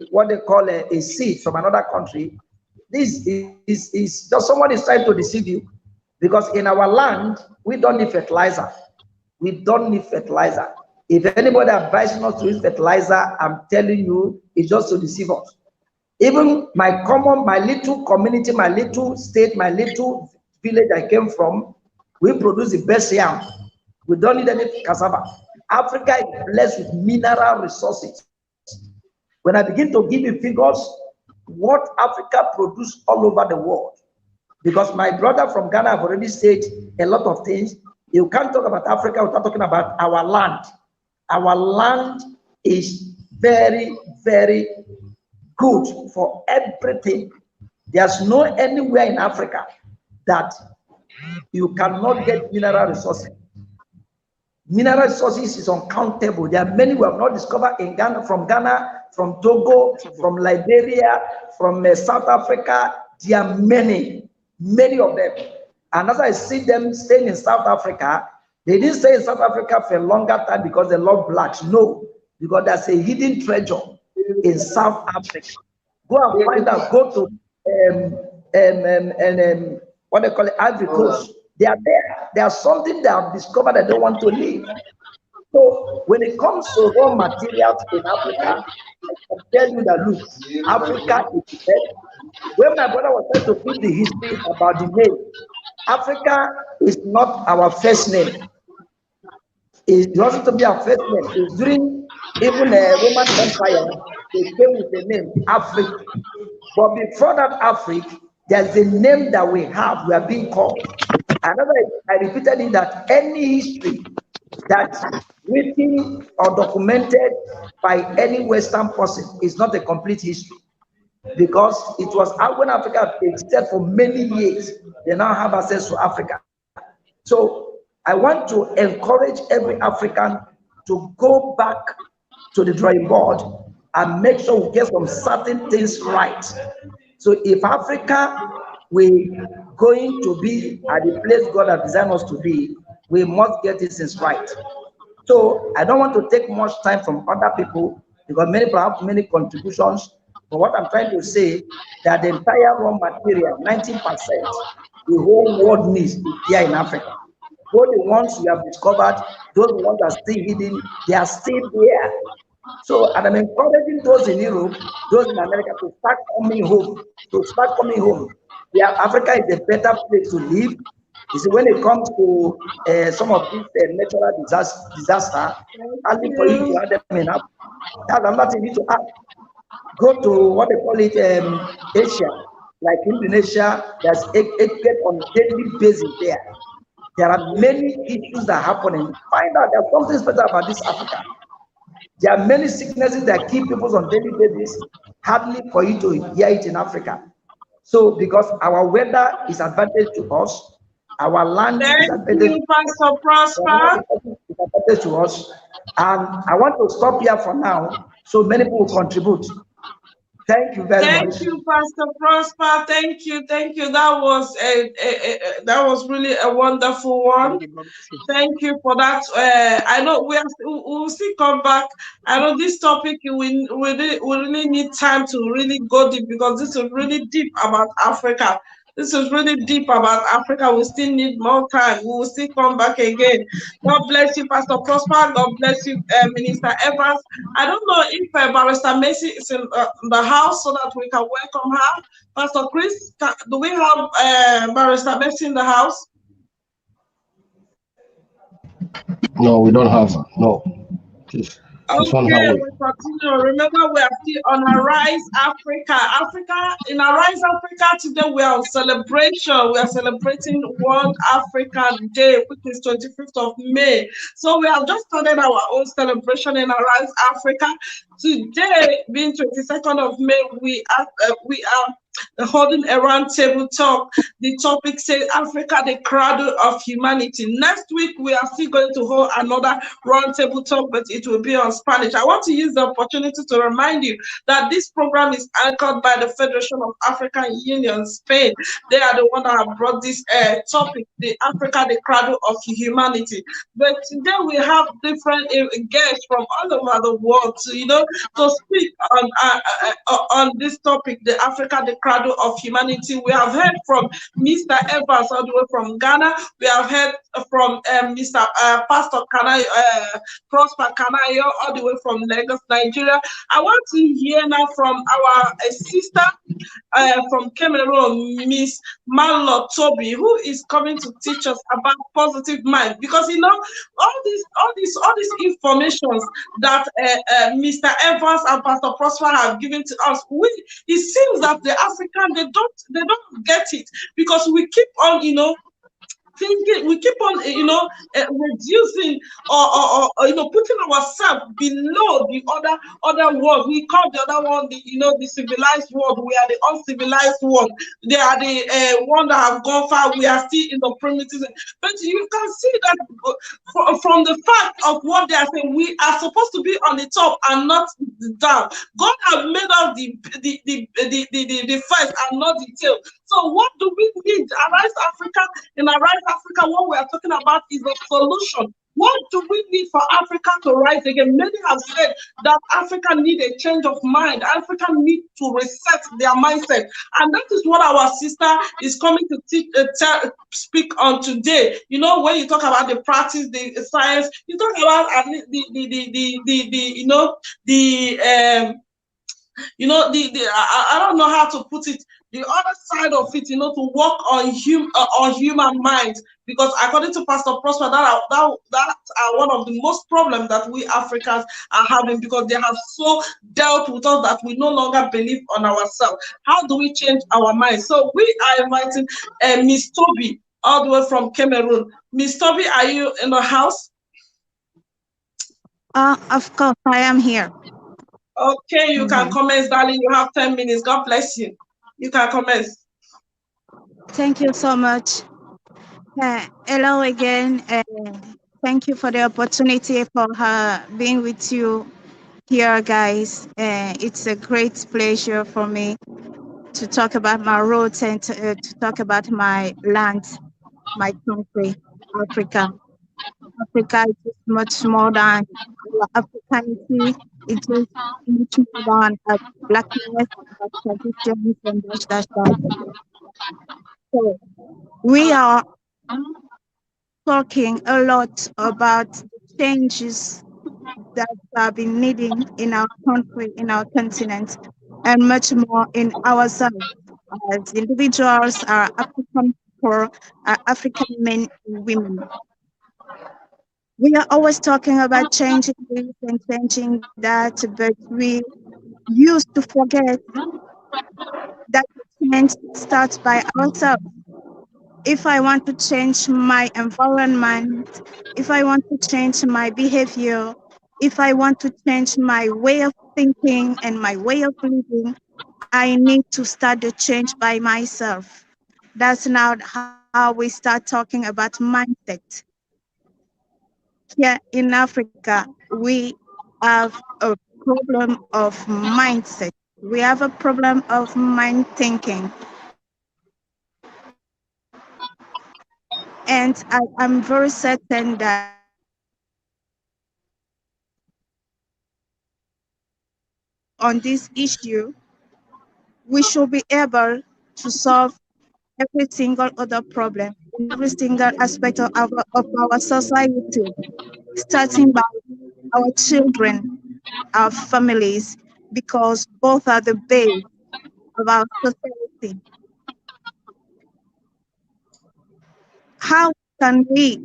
what they call a seed from another country. This is just someone is trying to deceive you, because in our land we don't need fertilizer. We don't need fertilizer. If anybody advises us to use fertilizer, I'm telling you, it's just to deceive us. Even my little community, my little state, my little village I came from, we produce the best yam. We don't need any cassava. Africa is blessed with mineral resources. When I begin to give you figures, what Africa produces all over the world, because my brother from Ghana have already said a lot of things. You can't talk about Africa without talking about our land. Our land is very, very good for everything. There's no anywhere in Africa that you cannot get mineral resources. Mineral resources is uncountable. There are many we have not discovered in Ghana, from Togo, from Liberia, from South Africa. There are many of them. And as I see them staying in South Africa, they didn't stay in South Africa for a longer time because they love blacks. No, because there's a hidden treasure in South Africa. Go and find out. Go to what they call it, Ivory Coast. They are there. There's something they have discovered that they don't want to leave. So when it comes to raw materials in Africa, I can tell you that, look, Africa is dead. When my brother was trying to put the history about the name, Africa is not our first name. It wasn't to be our first name. It's during even the Roman Empire, they came with the name Africa. But before that Africa, there's a name that we have, we are being called. Another, I repeated it, that any history that's written or documented by any Western person is not a complete history, because it was when Africa existed for many years. They now have access to Africa. So I want to encourage every African to go back to the drawing board and make sure we get some certain things right. So if Africa, we're going to be at the place God has designed us to be, we must get these things right. So I don't want to take much time from other people, because many people have many contributions. But what I'm trying to say, that the entire raw material, 90%, the whole world needs is here in Africa. Both the ones we have discovered, those ones that are still hidden, they are still there. So, and I'm encouraging those in Europe, those in America, to start coming home. Yeah, Africa is a better place to live. You see, when it comes to some of these natural disaster, only for you to add them in up. That's another thing you need to add. Go to what they call it, Asia, like Indonesia. There's earthquake on a daily basis there. There are many issues that are happening. Find out there's something special about this Africa. There are many sicknesses that keep people on daily basis. Hardly for you to hear it in Africa. So because our weather is advantage to us, our land is advantage to us, and I want to stop here for now so many people will contribute. Thank you very Thank much. you, Pastor Prosper. Thank you, thank you. That was that was really a wonderful one. Thank you for that. I know we will still come back. I know this topic we really need time to really go deep because this is really deep about Africa. This is really deep about Africa. We still need more time. We will still come back again. God bless you, Pastor Prosper. God bless you, Minister Evans. I don't know if Barrister Macy is in the house so that we can welcome her. Pastor Chris, do we have Barrister Macy in the house? No, we don't have her. No. She's on her Okay, way. we continue. Remember, we are still on Arise Africa. In Arise Africa today, we are on celebration. We are celebrating World African Day, which is 25th of May. So we have just started our own celebration in Arise Africa. Today, being 22nd of May, we are holding a round table talk. The topic says Africa, the cradle of humanity. Next week, we are still going to hold another round table talk, but it will be on Spanish. I want to use the opportunity to remind you that this program is anchored by the Federation of African Union, Spain. They are the one that have brought this topic, the Africa, the cradle of humanity. But today we have different guests from all over the world to speak on this topic, the Africa, the cradle of humanity. We have heard from Mr. Evans all the way from Ghana. We have heard from Mr. Pastor Prosper Kanayo all the way from Lagos, Nigeria. I want to hear now from our sister from Cameroon, Miss Marlo thobi, who is coming to teach us about positive mind. Because all these informations that Mr. Evans and Pastor Prosper have given to us, it seems that the African they don't get it because we keep on thinking, we keep on reducing or putting ourselves below the other world. We call the other one the civilized world. We are the uncivilized world. They are the one that have gone far. We are still in the primitive. But you can see that from the fact of what they are saying, we are supposed to be on the top and not down. God has made us the first and not the tail. So what do we need? In Arise Africa, what we are talking about is a solution. What do we need for Africa to rise again? Many have said that Africa need a change of mind. Africa need to reset their mindset. And that is what our sister is coming to speak on today. When you talk about the practice, the science, you talk about I don't know how to put it. The other side of it, to work on human minds, because according to Pastor Prosper, that are one of the most problems that we Africans are having, because they have so dealt with us that we no longer believe on ourselves. How do we change our minds? So we are inviting Miss thobi all the way from Cameroon. Miss thobi, are you in the house? Of course, I am here. Okay, you can comment, darling. You have 10 minutes. God bless you. You can comment. Thank you so much. Hello again. Thank you for the opportunity for being with you here, guys. It's a great pleasure for me to talk about my roots and to talk about my land, my country, Africa. Africa is much more than Africanity. It's just much more than blackness, traditions, and dash. So we are talking a lot about the changes that have been needing in our country, in our continent, and much more in ourselves as individuals, our African people, our African men and women. We are always talking about changing this and changing that, but we used to forget that change starts by ourselves. If I want to change my environment, if I want to change my behavior, if I want to change my way of thinking and my way of living, I need to start the change by myself. That's now how we start talking about mindset. Here in Africa, we have a problem of mindset. We have a problem of mind thinking. And I'm very certain that on this issue, we should be able to solve every single other problem in every single aspect of our society, starting by our children, our families, because both are the base of our society. How can we,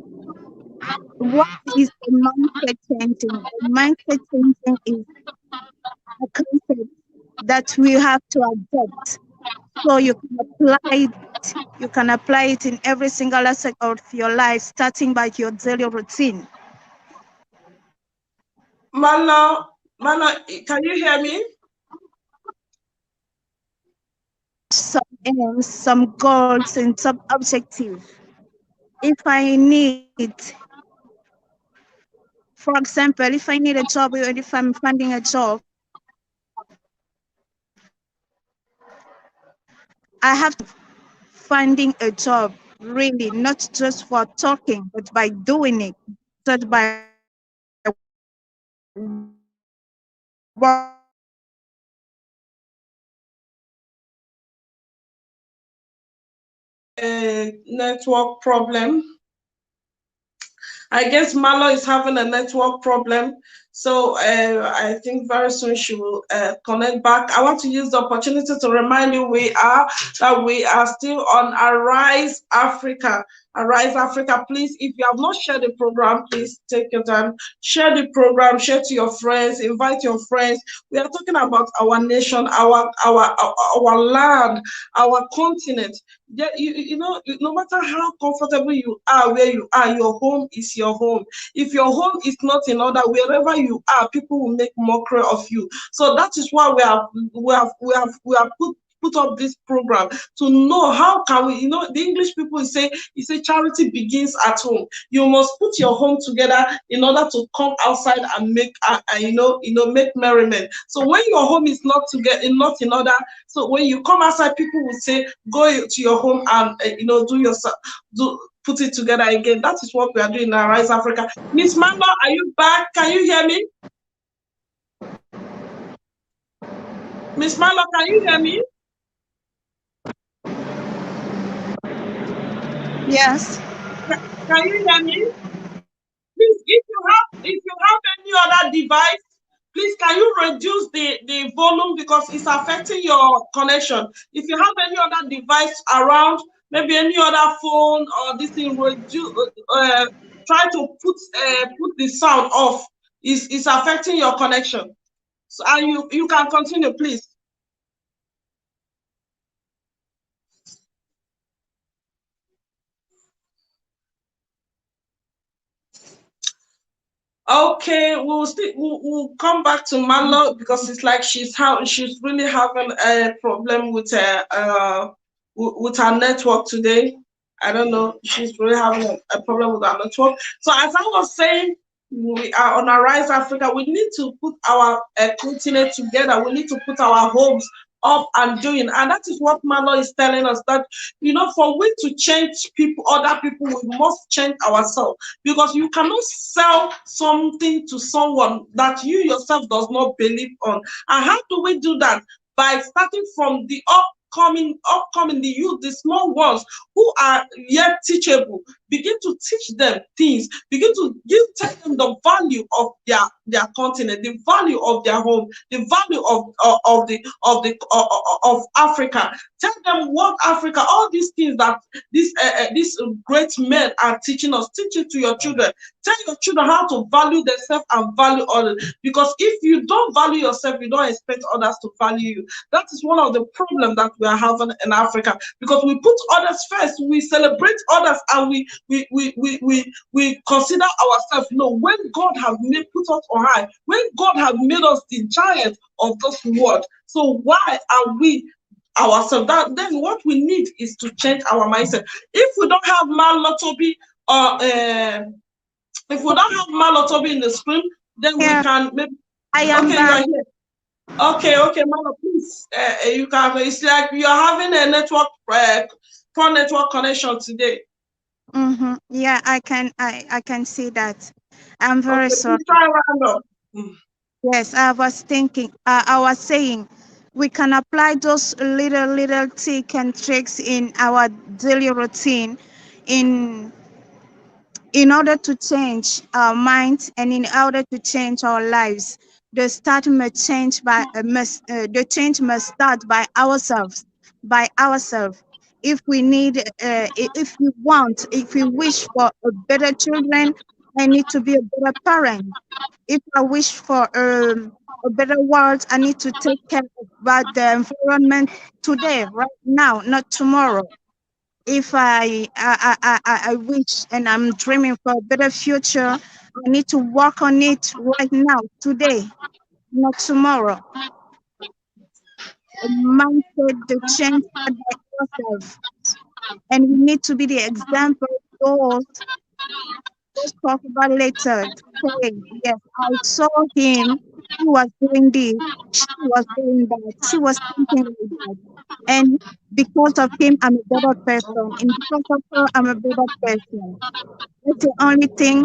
what is a mindset changing? A mindset changing is a concept that we have to adopt. So you can apply it in every single aspect of your life, starting by your daily routine. Marlo, can you hear me? Some aims, some goals, and some objectives. If I need, for example, if I need a job or if I'm finding a job, I have to finding a job really not just for talking, but by doing it, not by Network problem. I guess Marlo is having a network problem. So I think very soon she will connect back. I want to use the opportunity to remind you we are still on Arise Africa. Arise Africa, please, if you have not shared the program, please take your time, share the program, share to your friends, invite your friends. We are talking about our nation, our land, our continent. Yeah, you know, no matter how comfortable you are where you are, your home is your home. If your home is not in order, wherever you are, people will make mockery of you. So that is why we have put up this program to know how can we, you know, the English people say charity begins at home. You must put your home together in order to come outside and make make merriment. So when your home is not together, not in order, so when you come outside, people will say go to your home and put it together again. That is what we are doing in Rise Africa. Miss Marlo, are you back? Can you hear me? Miss Marlo, can you hear me? Yes. Can you hear me? Please, if you have any other device, please can you reduce the volume because it's affecting your connection. If you have any other device around, maybe any other phone or this thing, try to put the sound off. It's affecting your connection. So and you can continue, please. Okay, we'll come back to Marlo because it's like she's really having a problem with her network today. I don't know, she's really having a problem with our network. So as I was saying, we are on Arise Africa. We need to put our continent together. We need to put our homes up and doing, and that is what Marlo is telling us, that for we to change other people, we must change ourselves, because you cannot sell something to someone that you yourself does not believe on. And how do we do that? By starting from the upcoming the youth, the small ones who are yet teachable. Begin to teach them things. Begin to tell them the value of their continent, the value of their home, the value of Africa. Tell them what Africa, all these things that these great men are teaching us. Teach it to your children. Tell your children how to value themselves and value others. Because if you don't value yourself, you don't expect others to value you. That is one of the problems that we are having in Africa, because we put others first. We celebrate others and we consider ourselves low when God have put us on high, when God have made us the giant of this world. So why are we ourselves? Then what we need is to change our mindset. If we don't have Marlo, thobi, if we don't have Marlo, thobi in the screen, then we can maybe. I am okay, back. you're here. Okay, Marlo, please. You can. It's like you are having a network, poor network connection today. Yeah, I can see that. I'm very Okay, sorry. please try round up. Yes, I was thinking. I was saying, we can apply those little tips and tricks in our daily routine, in order to change our minds and in order to change our lives. The change must start by ourselves. If we need, if we wish for a better children, I need to be a better parent. If I wish for a better world, I need to take care about the environment today, right now, not tomorrow. If I wish and I'm dreaming for a better future, I need to work on it right now, today, not tomorrow. A mindset, the change start by ourselves. And we need to be the example. Those talk about later. Say, yes, I saw him. He was doing this. She was doing that. She was thinking like that. And because of him, I'm a better person. And because of her, I'm a better person. That's the only thing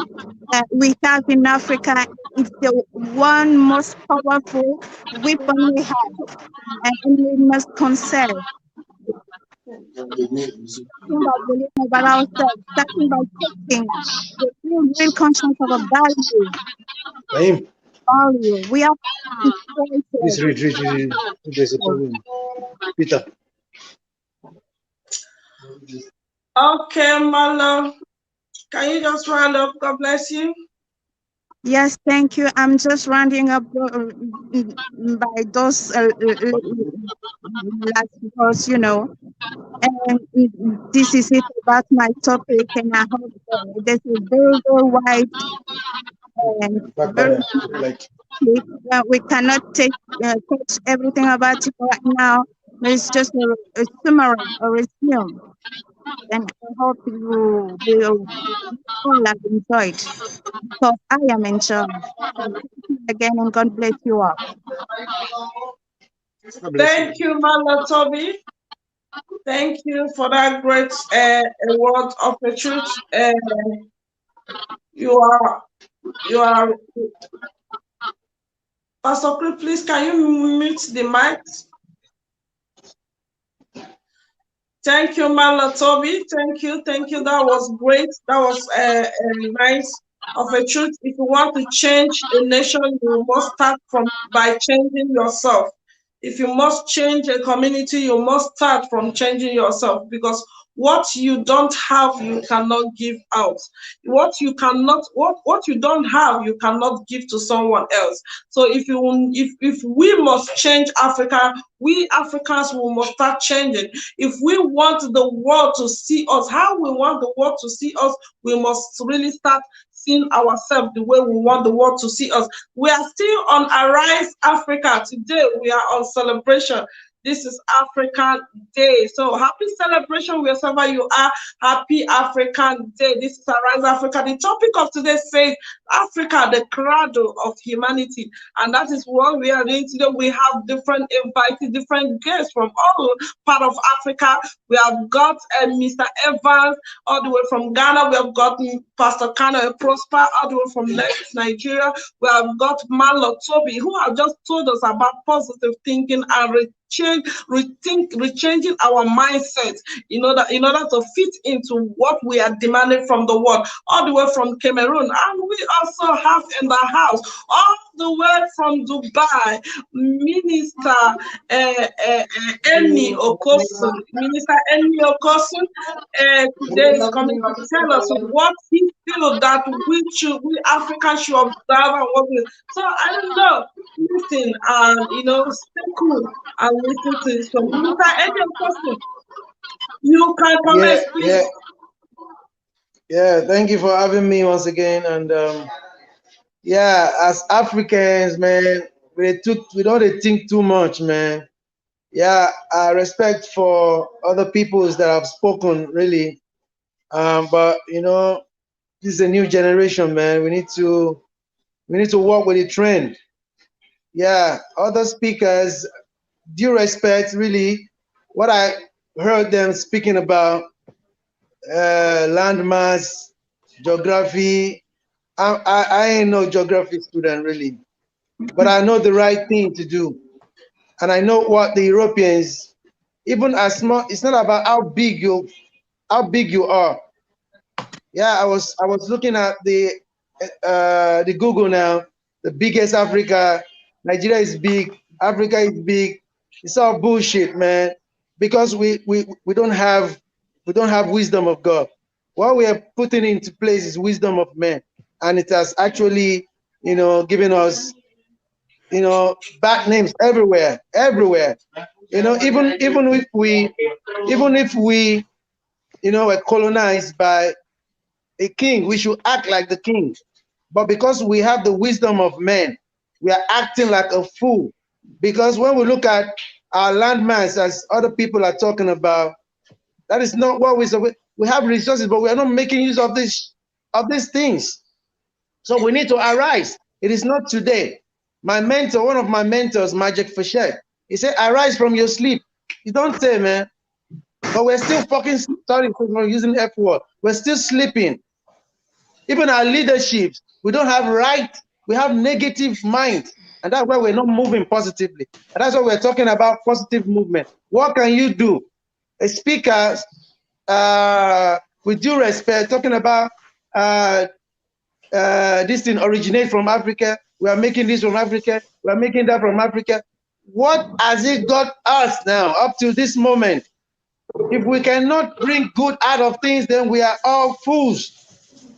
we have in Africa. It's the one most powerful weapon we have, and we must conserve. Starting by believing about ourselves, starting by taking the real conscience of a value. Naim, We have to please choices. read. There's a problem. Peter. Okay, Marlo, can you just round up? God bless you. Yes, thank you. I'm just rounding up by those last words, And this is it about my topic, and I hope this is very, very wide and Back very banner. Like deep. We cannot touch everything about it right now. It's just a summary, a resume, and I hope you will all have enjoyed, because I am enjoying. So thank you again, and God bless you all. God bless you. Thank you, Marlo Toby. Thank you for that great word of the truth. You are, Pastor Chris, please, can you mute the mic? Thank you, Marlo Toby. Thank you. That was great. That was nice of a truth. If you want to change a nation, you must start by changing yourself. If you must change a community, you must start from changing yourself, because what you don't have, you cannot give out. What you don't have, you cannot give to someone else. So if we must change Africa, we Africans will must start changing. If we want the world to see us, how we want the world to see us, we must really start seeing ourselves the way we want the world to see us. We are still on Arise Africa. Today we are on celebration. This is African Day. So happy celebration wherever you are. Happy African Day. This is Arise Africa. The topic of today says Africa, the cradle of humanity. And that is what we are doing today. We have invited different guests from all part of Africa. We have got Mr. Evans all the way from Ghana. We have got Pastor Kano Prosper all the way from Nigeria. We have got Marlo Toby, who have just told us about positive thinking and rechanging our mindset in order to fit into what we are demanding from the world, all the way from Cameroon. And we also have in the house, all the way from Dubai, Minister Enny Okosun. Minister Enny Okosun today is coming to tell us what he feels that we Africans should observe and what we. So I don't know. Listen and stay cool and listen to this from Minister Enny Okosun. You can comment, please. Yeah. Thank you for having me once again. And yeah, as Africans, man, we don't think too much, man. Yeah, respect for other peoples that have spoken, really. But this is a new generation, man. We need to walk with the trend. yeah, other speakers, due respect, really, what I heard them speaking about, landmass, geography. I ain't no geography student really, but I know the right thing to do. And I know what the Europeans, even as small, it's not about how big you are. Yeah, I was looking at the Google now, the biggest Africa, Nigeria is big, Africa is big. It's all bullshit, man. Because we don't have wisdom of God. What we are putting into place is wisdom of men, and it has actually, given us, bad names everywhere, everywhere. Even if we were colonized by a king, we should act like the king. But because we have the wisdom of men, we are acting like a fool. Because when we look at our landmass, as other people are talking about, that is not what we have resources, but we are not making use of these things. So we need to arise. It is not today. My mentor, one of my mentors, Magic Fisher, he said, arise from your sleep. You don't say, man. But we're still fucking, sorry for using F word. We're still sleeping. Even our leaderships, we don't have right, we have negative minds. And that's why we're not moving positively. And that's why we're talking about positive movement. What can you do? A speaker, with due respect, talking about this thing originate from Africa. We are making this from Africa. We are making that from Africa. What has it got us now up to this moment? If we cannot bring good out of things, then we are all fools.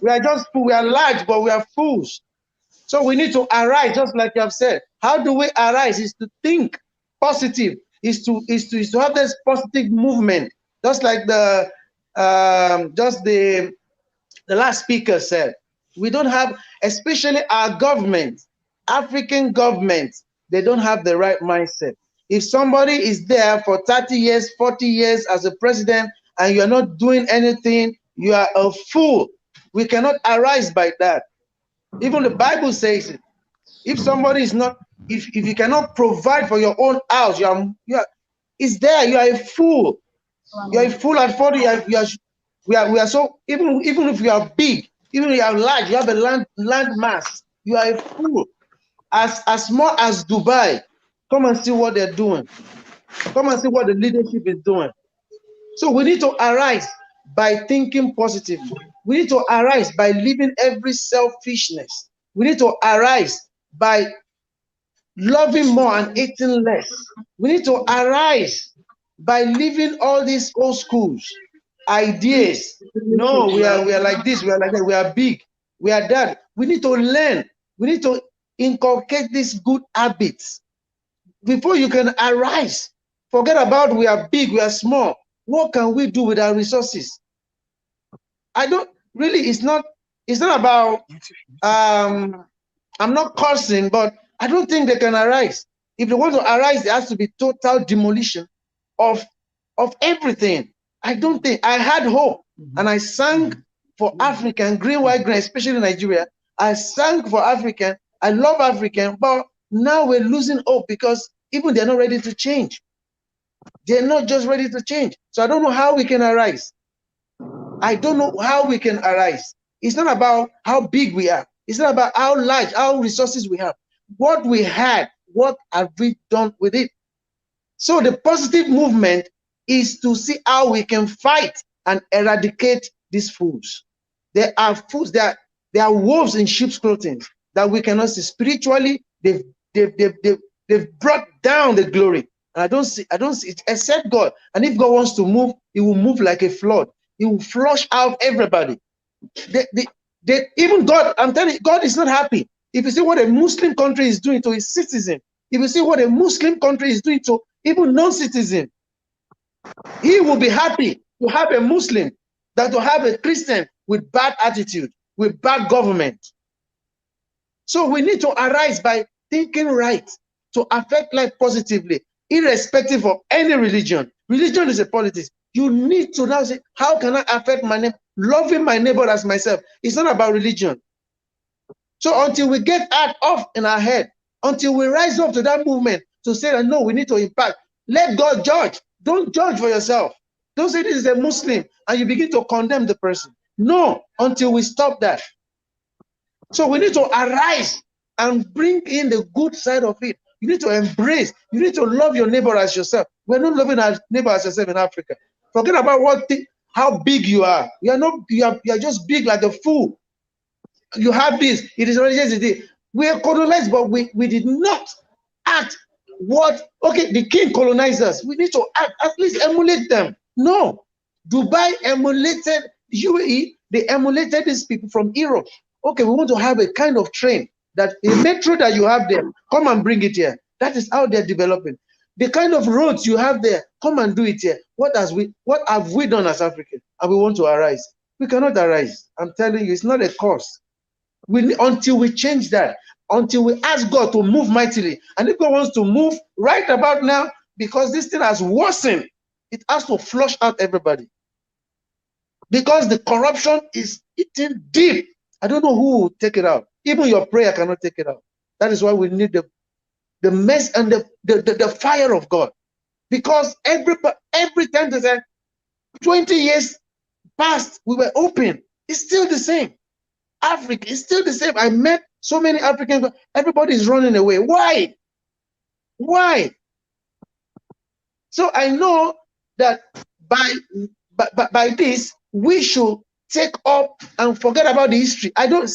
We are large, but we are fools. So we need to arise, just like you have said. How do we arise? Is to think positive. Is to have this positive movement, just like the last speaker said. We don't have, especially our government, African government, they don't have the right mindset. If somebody is there for 30 years, 40 years as a president, and you're not doing anything, you are a fool. We cannot arise by that. Even the Bible says it. If somebody is not, if you cannot provide for your own house, it's there. You are a fool. You are a fool at 40. We are so, even if you are big, even if you are large, you have a land mass. You are a fool. As small as Dubai, come and see what they're doing. Come and see what the leadership is doing. So we need to arise by thinking positively. We need to arise by leaving every selfishness. We need to arise by loving more and eating less. We need to arise by leaving all these old schools, ideas. No, we are like this, we are like that, we are big, we are that. We need to learn. We need to inculcate these good habits before you can arise. Forget about we are big, we are small. What can we do with our resources? I don't really, it's not about I'm not cursing, but I don't think they can arise. If they want to arise, there has to be total demolition of everything. I don't think. I had hope, and I sang for African, green, white, green, especially Nigeria. I sang for African. I love African, but now we're losing hope because even they're not ready to change. They're not just ready to change. So I don't know how we can arise. I don't know how we can arise. It's not about how big we are. It's not about how large, how resources we have. What we had, what have we done with it? So the positive movement is to see how we can fight and eradicate these fools. There are fools, there are wolves in sheep's clothing that we cannot see. Spiritually, they've brought down the glory. And I don't see it except God. And if God wants to move, he will move like a flood. He will flush out everybody. Even God, I'm telling you, God is not happy. If you see what a Muslim country is doing to its citizen, if you see what a Muslim country is doing to even non-citizen, he will be happy to have a Muslim than to have a Christian with bad attitude, with bad government. So we need to arise by thinking right to affect life positively, irrespective of any religion. Religion is a politics. You need to now say, how can I affect my neighbor? Loving my neighbor as myself. It's not about religion. So until we get that off in our head, until we rise up to that movement to say that no, we need to impact. Let God judge. Don't judge for yourself. Don't say this is a Muslim and you begin to condemn the person. No, until we stop that. So we need to arise and bring in the good side of it. You need to embrace. You need to love your neighbor as yourself. We're not loving our neighbor as yourself in Africa. Forget about how big you are. You are not. You are just big like a fool. You have this. It is religious. We are colonized, but we did not act. What? Okay, the king colonized us. We need to act, at least emulate them. No, Dubai emulated UAE. They emulated these people from Europe. Okay, we want to have a kind of train that a metro that you have there, come and bring it here. That is how they're developing. The kind of roads you have there, come and do it here. What have we done as Africans? And we want to arise. We cannot arise. I'm telling you, it's not a curse. Until we change that, until we ask God to move mightily. And if God wants to move right about now, because this thing has worsened, it has to flush out everybody. Because the corruption is eating deep. I don't know who will take it out. Even your prayer cannot take it out. That is why we need the mess and the fire of God. Because every time they say 20 years past, we were open. It's still the same. Africa is still the same. I met so many Africans. Everybody is running away. Why? Why? So I know that by this, we should take up and forget about the history. I don't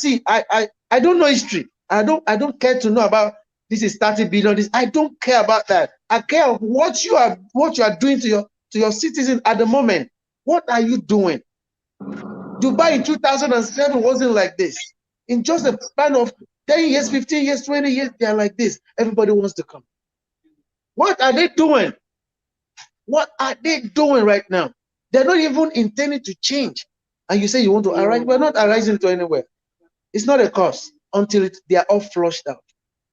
know history. I don't care to know about this is 30 billion. I don't care about that. I care of what you are doing to your citizens at the moment. What are you doing? Dubai in 2007 wasn't like this. In just a span of 10 years, 15 years, 20 years, they are like this. Everybody wants to come. What are they doing? What are they doing right now? They're not even intending to change. And you say you want to arise. We're not arising to anywhere. It's not a cause until they are all flushed out.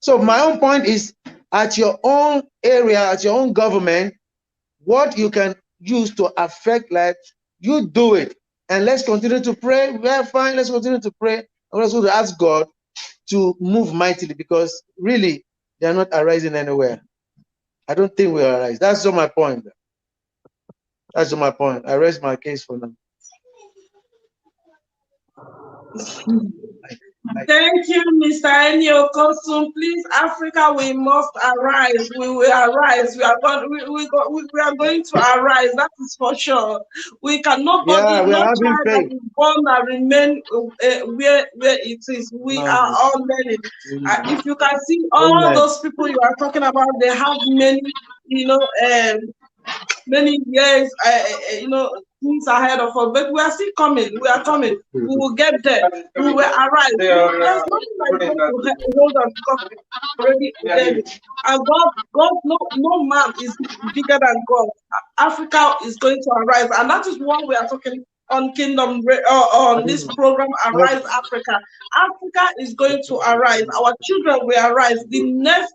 So my own point is, at your own area, at your own government, what you can use to affect life, you do it. And let's continue to pray. We're fine. Let's continue to pray. And let's go to ask God to move mightily, because really, they're not arising anywhere. I don't think we'll arise. That's all my point. That's all my point. I rest my case for now. Thank you, Mr. Enny Okosun. Please, Africa, we must arise. We will arise. We are going to arise. That is for sure. We can nobody, no child that is born and remain where it is. We are all learning. If you can see all those people you are talking about, they have many, many years, things ahead of us, but we are still coming. We are coming. We will get there. We will arrive. There's nothing like God to hold us, because we're already there. And God, no man is bigger than God. Africa is going to arise, and that is what we are talking on Kingdom on this program. Arise, Africa. Africa is going to arise. Our children will arise. The next,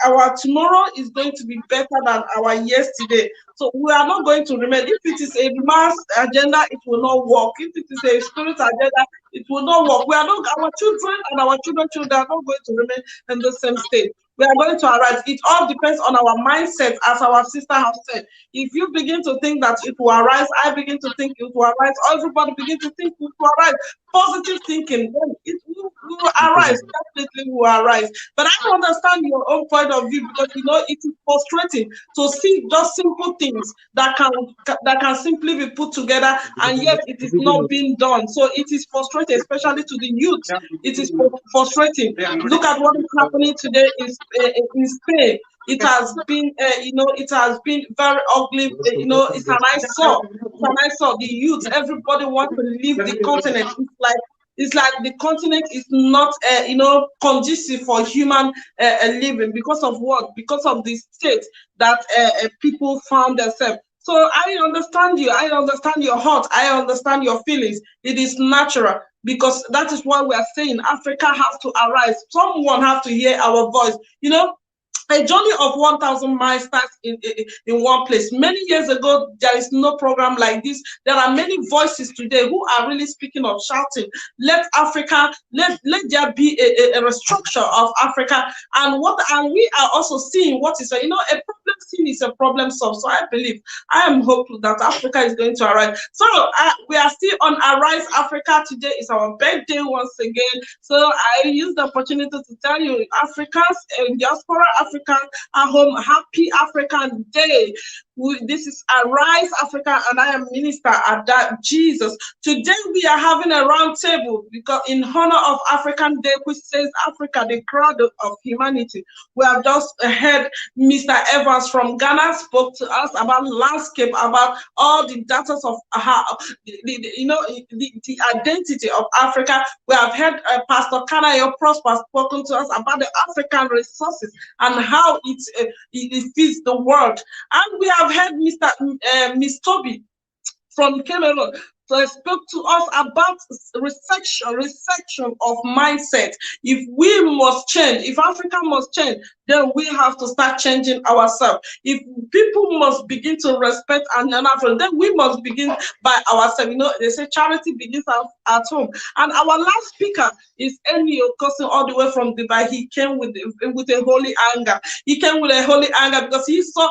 our tomorrow is going to be better than our yesterday. So we are not going to remain. If it is a mass agenda, it will not work. If it is a spirit agenda, it will not work. We are not, our children and our children are not going to remain in the same state. We are going to arise. It all depends on our mindset, as our sister has said. If you begin to think that it will arise, I begin to think it will arise, everybody begin to think it will arise. Positive thinking, then it will arise. Definitely will arise. But I understand your own point of view, because it is frustrating to see just simple things that can simply be put together, and yet it is not being done. So it is frustrating, especially to the youth. It is frustrating. Look at what is happening today in Spain. It has been, it has been very ugly. It's an eyesore. It's an eyesore. The youth, everybody wants to leave the continent. It's like the continent is not, conducive for human living, because of what? Because of the state that people found themselves. So I understand you. I understand your heart. I understand your feelings. It is natural, because that is why we are saying Africa has to arise. Someone has to hear our voice. A journey of 1,000 miles starts in one place. Many years ago, there is no program like this. There are many voices today who are really speaking of shouting, let Africa, let there be a restructure of Africa. And we are also seeing what is, a problem seen is a problem solved. So I am hopeful that Africa is going to arrive. So we are still on Arise Africa. Today is our birthday once again. So I use the opportunity to tell you, Africans and diaspora Africans at home, happy African Day. This is Arise Africa, and I am Minister Ada Jesus. Today we are having a round table because in honor of African Day, which says Africa, the Cradle of Humanity. We have just heard Mr. Evans from Ghana spoke to us about landscape, about all the data of the identity of Africa. We have heard Pastor Kanayo Prosper spoken to us about the African resources and how it feeds the world. And we have heard Miss Thobi from Cameroon. So I spoke to us about resection of mindset. If we must change, if Africa must change, then we have to start changing ourselves. If people must begin to respect another, then we must begin by ourselves. They say charity begins at home. And our last speaker is enny Okosun, all the way from Dubai. He came with a holy anger. He came with a holy anger because he saw,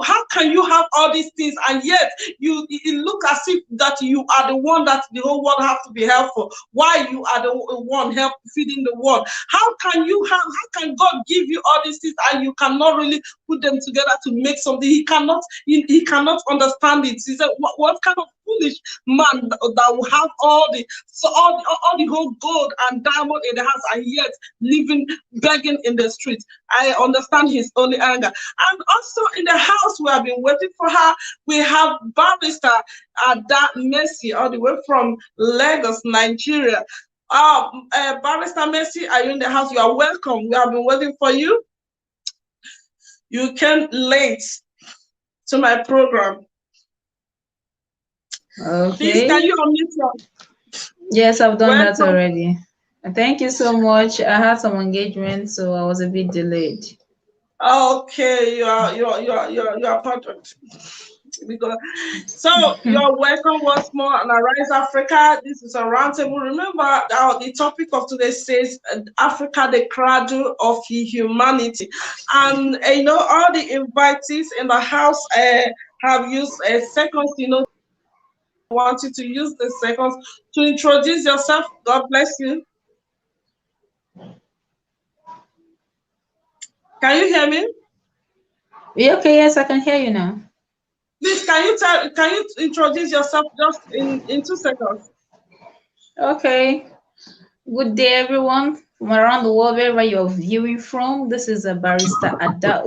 how can you have all these things and yet it look as if that you are the one that the whole world have to be helpful. Why you are the one help feeding the world? How can God give you all these things and you cannot really put them together to make something? He cannot understand it. He said, what kind of foolish man that will have all the whole gold and diamond in the house and yet living begging in the street? I understand his only anger. And also in the house, we have been waiting for her. We have Barrister Ada Mercy, all the way from Lagos, Nigeria. Barrister Mercy, are you in the house? You are welcome. We have been waiting for you. You came late to my program. Okay. Please, can you unmute yourself? Yes, I've done that already. Thank you so much. I had some engagement, so I was a bit delayed. Okay, you are perfect. So you're welcome once more on Arise Africa. This is a roundtable. Remember, the topic of today says Africa, the Cradle of Humanity. And all the invitees in the house have used seconds. I want you to use the seconds to introduce yourself. God bless you. Can you hear me? Okay, yes, I can hear you now. Please, can you introduce yourself just in 2 seconds? Okay. Good day, everyone from around the world, wherever you're viewing from. This is a Barrister Ada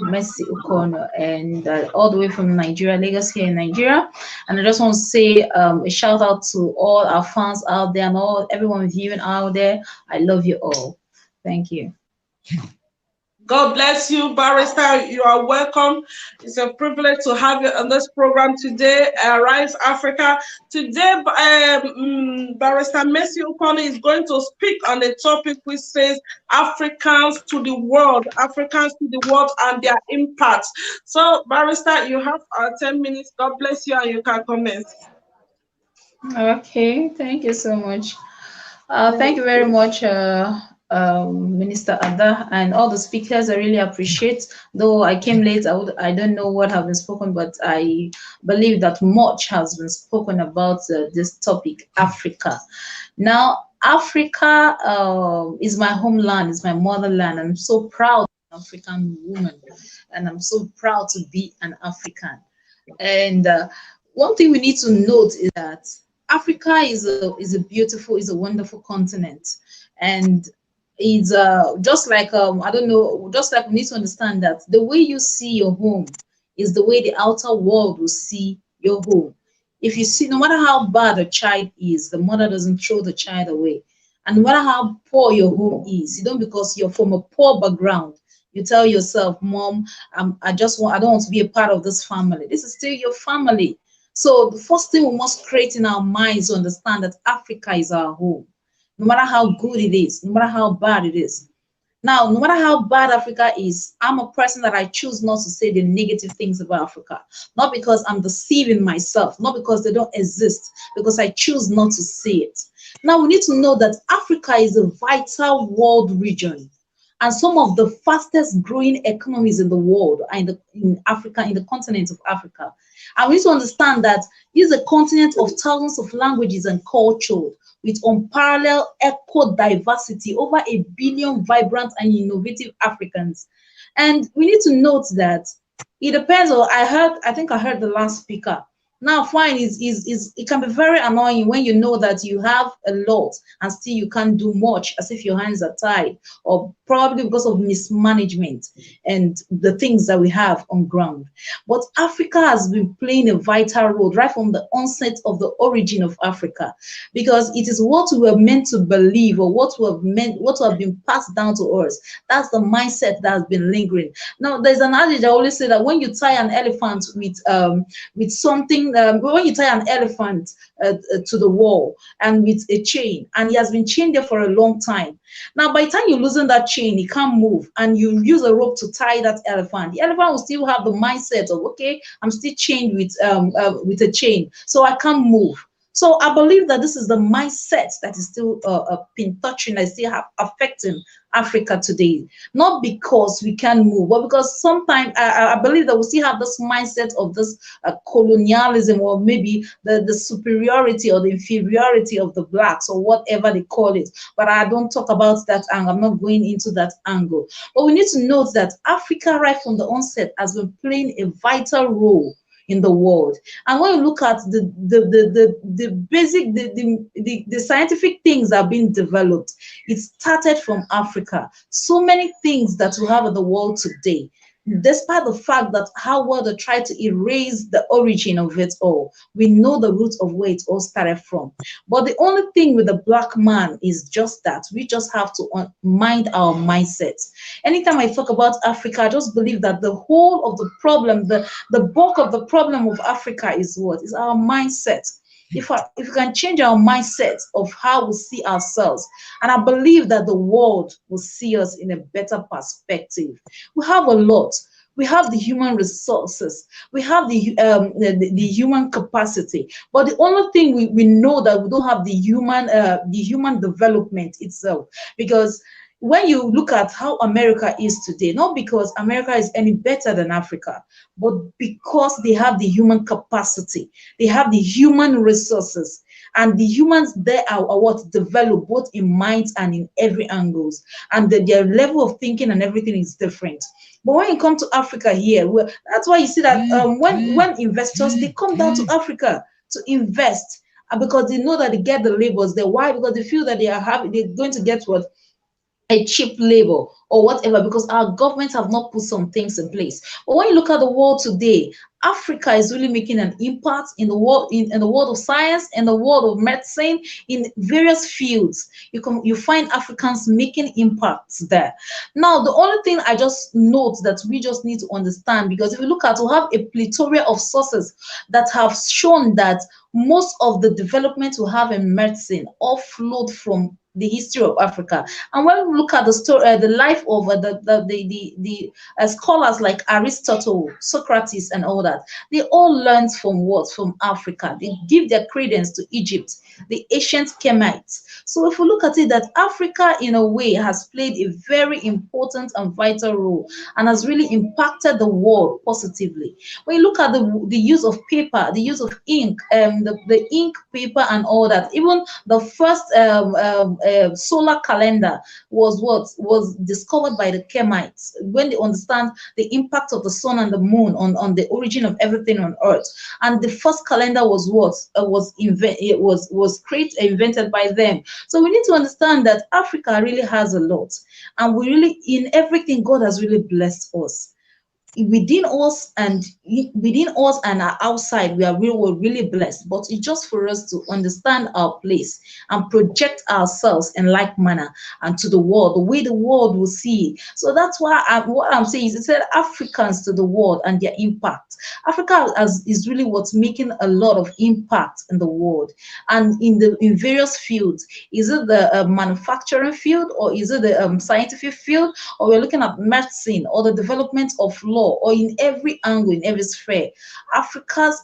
Mercy Ukonu, and all the way from Nigeria, Lagos here in Nigeria. And I just want to say a shout out to all our fans out there and everyone viewing out there. I love you all. Thank you. God bless you, Barrister. You are welcome. It's a privilege to have you on this program today, Arise Africa. Today, Barrister Mercy Ukonu is going to speak on the topic which says Africans to the world and their impact. So, Barrister, you have 10 minutes. God bless you, and you can commence. Okay, thank you so much. Thank you very much, Minister Ada, and all the speakers. I really appreciate. Though I came late, I don't know what have been spoken, but I believe that much has been spoken about this topic, Africa. Now, Africa is my homeland, is my motherland. I'm so proud of an African woman, and I'm so proud to be an African. And one thing we need to note is that Africa is a beautiful, is a wonderful continent, and it's just like I don't know, just like we need to understand that the way you see your home is the way the outer world will see your home. If you see, no matter how bad a child is, the mother doesn't throw the child away, and no matter how poor your home is, you don't, because you're from a poor background, you tell yourself, Mom, I don't want to be a part of this family. This is still your family. So the first thing we must create in our minds to understand that Africa is our home. No matter how good it is, no matter how bad it is, Now, no matter how bad Africa is, I'm a person that I choose not to say the negative things about Africa. Not because I'm deceiving myself, not because they don't exist, because I choose not to say it. Now, we need to know that Africa is a vital world region. And some of the fastest growing economies in the world are in Africa, in the continent of Africa. And we need to understand that it is a continent of thousands of languages and cultures with unparalleled eco diversity, over 1 billion vibrant and innovative Africans. And we need to note that it depends on, I think I heard the last speaker. Now, fine, it can be very annoying when you know that you have a lot and still you can't do much, as if your hands are tied, or probably because of mismanagement and the things that we have on ground. But Africa has been playing a vital role right from the onset of the origin of Africa, because it is what we were meant to believe, or what have been passed down to us. That's the mindset that has been lingering. Now, there's an adage I always say that when you tie an elephant with something, when you tie an elephant to the wall and with a chain, and he has been chained there for a long time. Now, by the time you loosen that chain, he can't move, and you use a rope to tie that elephant. The elephant will still have the mindset of, okay, I'm still chained with a chain, so I can't move. So I believe that this is the mindset that is still been touching, that is still affecting Africa today. Not because we can move, but because sometimes I believe that we still have this mindset of this colonialism, or maybe the superiority or the inferiority of the blacks, or whatever they call it. But I don't talk about that angle. I'm not going into that angle. But we need to note that Africa, right from the onset, has been playing a vital role in the world. And when you look at the basic, the scientific things that are being developed, it started from Africa. So many things that we have in the world today, despite the fact that how well they try to erase the origin of it all, we know the roots of where it all started from. But the only thing with the black man is just that we just have to mind our mindsets. Anytime I talk about Africa, I just believe that the whole of the problem, the bulk of the problem of Africa is what? Is our mindset. If we can change our mindset of how we see ourselves, and I believe that the world will see us in a better perspective. We have a lot. We have the human resources. We have the human capacity. But the only thing we know that we don't have the human development itself, because when you look at how America is today, not because America is any better than Africa, but because they have the human capacity, they have the human resources, and the humans there are what develop both in minds and in every angles, and their level of thinking and everything is different. But when you come to Africa here, that's why you see that when investors, they come down to Africa to invest, because they know that they get the labels there. Why? Because they feel that they're going to get what? A cheap labor or whatever, because our governments have not put some things in place. But when you look at the world today, Africa is really making an impact in the world, in the world of science, in the world of medicine, in various fields. You find Africans making impacts there. Now, the only thing I just note that we just need to understand, because if you look at, we have a plethora of sources that have shown that most of the development we have in medicine all flowed from the history of Africa. And when we look at the story, the life of the scholars like Aristotle, Socrates, and all that, they all learned from what? From Africa. They give their credence to Egypt, the ancient Kemites. So if we look at it, that Africa in a way has played a very important and vital role, and has really impacted the world positively. When you look at the use of paper, the use of ink, the ink, paper, and all that, even the first solar calendar was discovered by the Kemites, when they understand the impact of the sun and the moon on the origin of everything on earth. And the first calendar was invented by them. So we need to understand that Africa really has a lot, and we really, in everything, God has really blessed us. within us and outside, we're really blessed. But it's just for us to understand our place and project ourselves in like manner and to the world, the way the world will see it. So that's why what I'm saying is, it said Africans to the world and their impact. Africa is really what's making a lot of impact in the world and in various fields. Is it the manufacturing field, or is it the scientific field, or we're looking at medicine or the development of law, or in every angle, in every sphere? Africans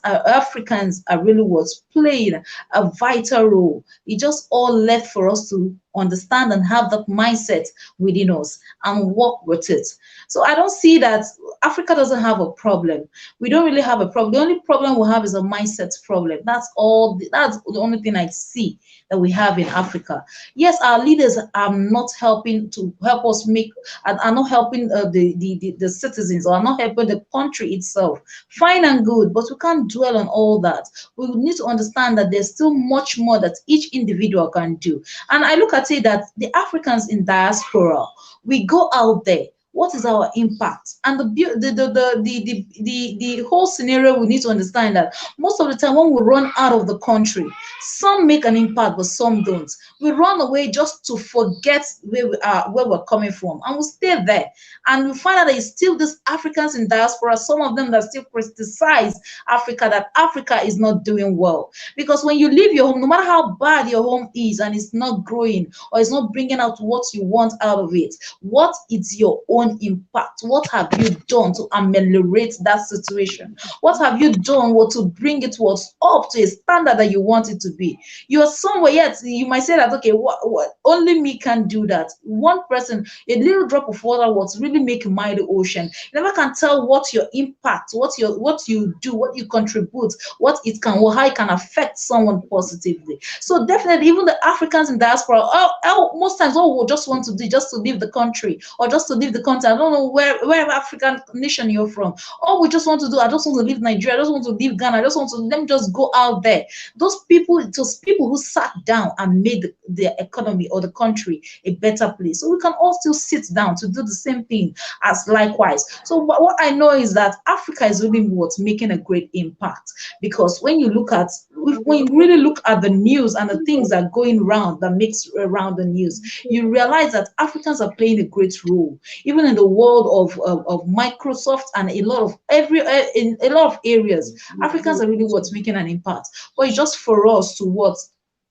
are really what's playing a vital role. It just all left for us to understand and have that mindset within us and work with it. So I don't see that Africa doesn't have a problem. We don't really have a problem. The only problem we have is a mindset problem. That's all. That's the only thing I see that we have in Africa. Yes, our leaders are not helping to help us make, are not helping the citizens, or are not helping the country itself. Fine and good, but we can't dwell on all that. We need to understand that there's still much more that each individual can do. And I look at it that the Africans in diaspora, we go out there. What is our impact? And the whole scenario, we need to understand that most of the time when we run out of the country, some make an impact, but some don't. We run away just to forget where we are, where we're coming from, and we stay there. And we find out that it's still these Africans in diaspora, some of them that still criticize Africa, that Africa is not doing well. Because when you leave your home, no matter how bad your home is and it's not growing or it's not bringing out what you want out of it, what is your own impact? What have you done to ameliorate that situation? What have you done to bring it up to a standard that you want it to be? You're somewhere, yet you might say that, okay, what only me can do that. One person, a little drop of water, what's really make a mighty ocean. You never can tell what your impact, what you do, what you contribute, what it can, or how it can affect someone positively. So definitely, even the Africans in diaspora, most times all we just want to do just to leave the country, or just to leave the country. I don't know where African nation you're from. All we just want to do, I just want to leave Nigeria, I just want to leave Ghana, I just want to, let me just go out there. Those people who sat down and made the economy or the country a better place. So we can all still sit down to do the same thing as likewise. So what I know is that Africa is really what's making a great impact, because when you really look at the news and the things that are going around, that makes around the news, you realize that Africans are playing a great role, even in the world of Microsoft and in a lot of areas. Africans are really what's making an impact. But it's just for us to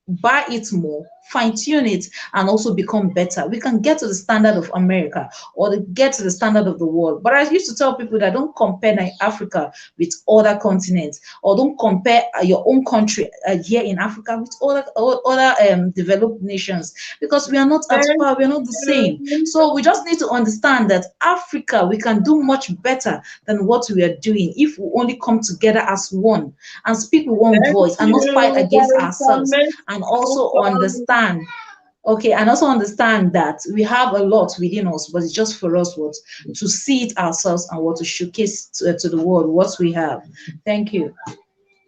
buy it more, fine-tune it, and also become better. We can get to the standard of America, or get to the standard of the world. But I used to tell people that don't compare Africa with other continents, or don't compare your own country here in Africa with other developed nations, because we are not at par, we are not the same. So we just need to understand that Africa, we can do much better than what we are doing if we only come together as one and speak with one voice, and not fight against ourselves, and also understand that we have a lot within us, but it's just for us to see it ourselves and to showcase to the world what we have. Thank you.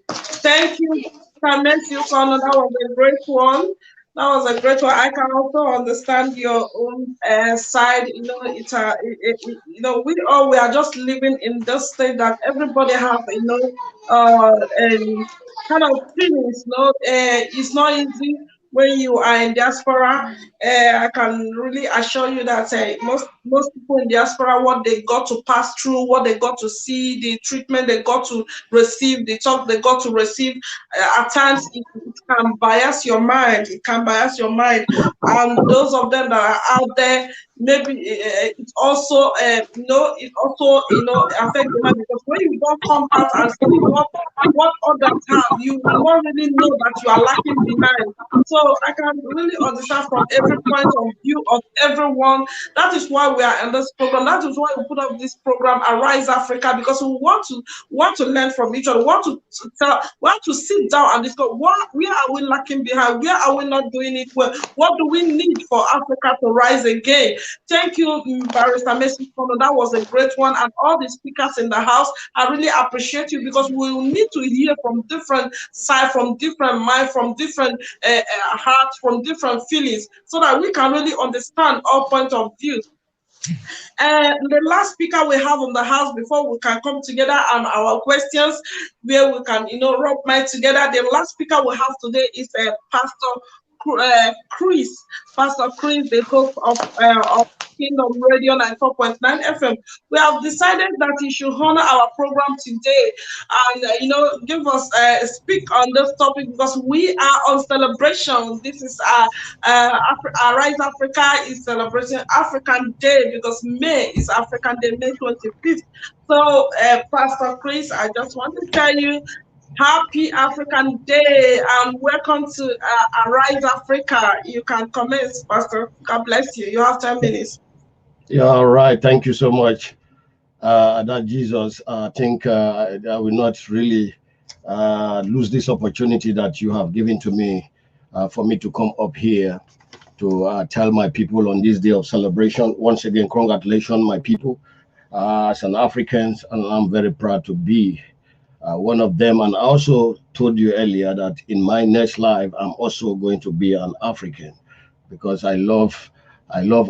Thank you, Ukonu. That was a great one. That was a great one. I can also understand your own side. You know, we are just living in this state that everybody have, kind of feelings. It's not easy when you are in diaspora. I can really assure you that most people in diaspora, what they got to pass through, what they got to see, the treatment they got to receive, the talk they got to receive, at times it can bias your mind. It can bias your mind. And those of them that are out there, maybe it also affects the mind, because when you don't come out and see what others have, you will not really know that you are lacking behind. So I can really understand from every point of view of everyone. That is why we are in this program. That is why we put up this program, Arise Africa, because we want to learn from each other. We want to sit down and discuss where are we lacking behind, where are we not doing it well, what do we need for Africa to rise again. Thank you, Barrister Ukonu. That was a great one, and all the speakers in the house, I really appreciate you, because we will need to hear from different sides, from different minds, from different hearts, from different feelings, so that we can really understand all points of view. And the last speaker we have on the house before we can come together on our questions, where we can, rub minds together. The last speaker we have today is Chris. Pastor Chris, the host of Kingdom Radio 94.9 FM. We have decided that he should honor our program today and, give us speak on this topic because we are on celebration. This is Rise Africa is celebrating African Day because May is African Day, May 25th. So, Pastor Chris, I just want to tell you, Happy African Day and welcome to Arise Africa. You can commence, Pastor. God bless you. You have 10 minutes. Yeah, all right. Thank you so much. That Jesus, I think I will not really lose this opportunity that you have given to me for me to come up here to tell my people on this day of celebration. Once again, congratulations, my people. As an African, and I'm very proud to be one of them. And I also told you earlier that in my next life, I'm also going to be an African because I love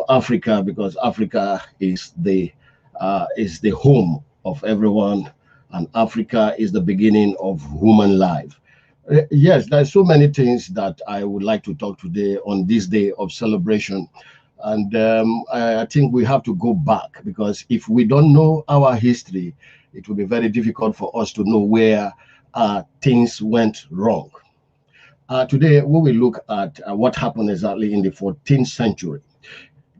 Africa because Africa is the home of everyone, and Africa is the beginning of human life. Yes, there's so many things that I would like to talk today on this day of celebration. And I think we have to go back because if we don't know our history, it will be very difficult for us to know where things went wrong. Today, we will look at what happened exactly in the 14th century.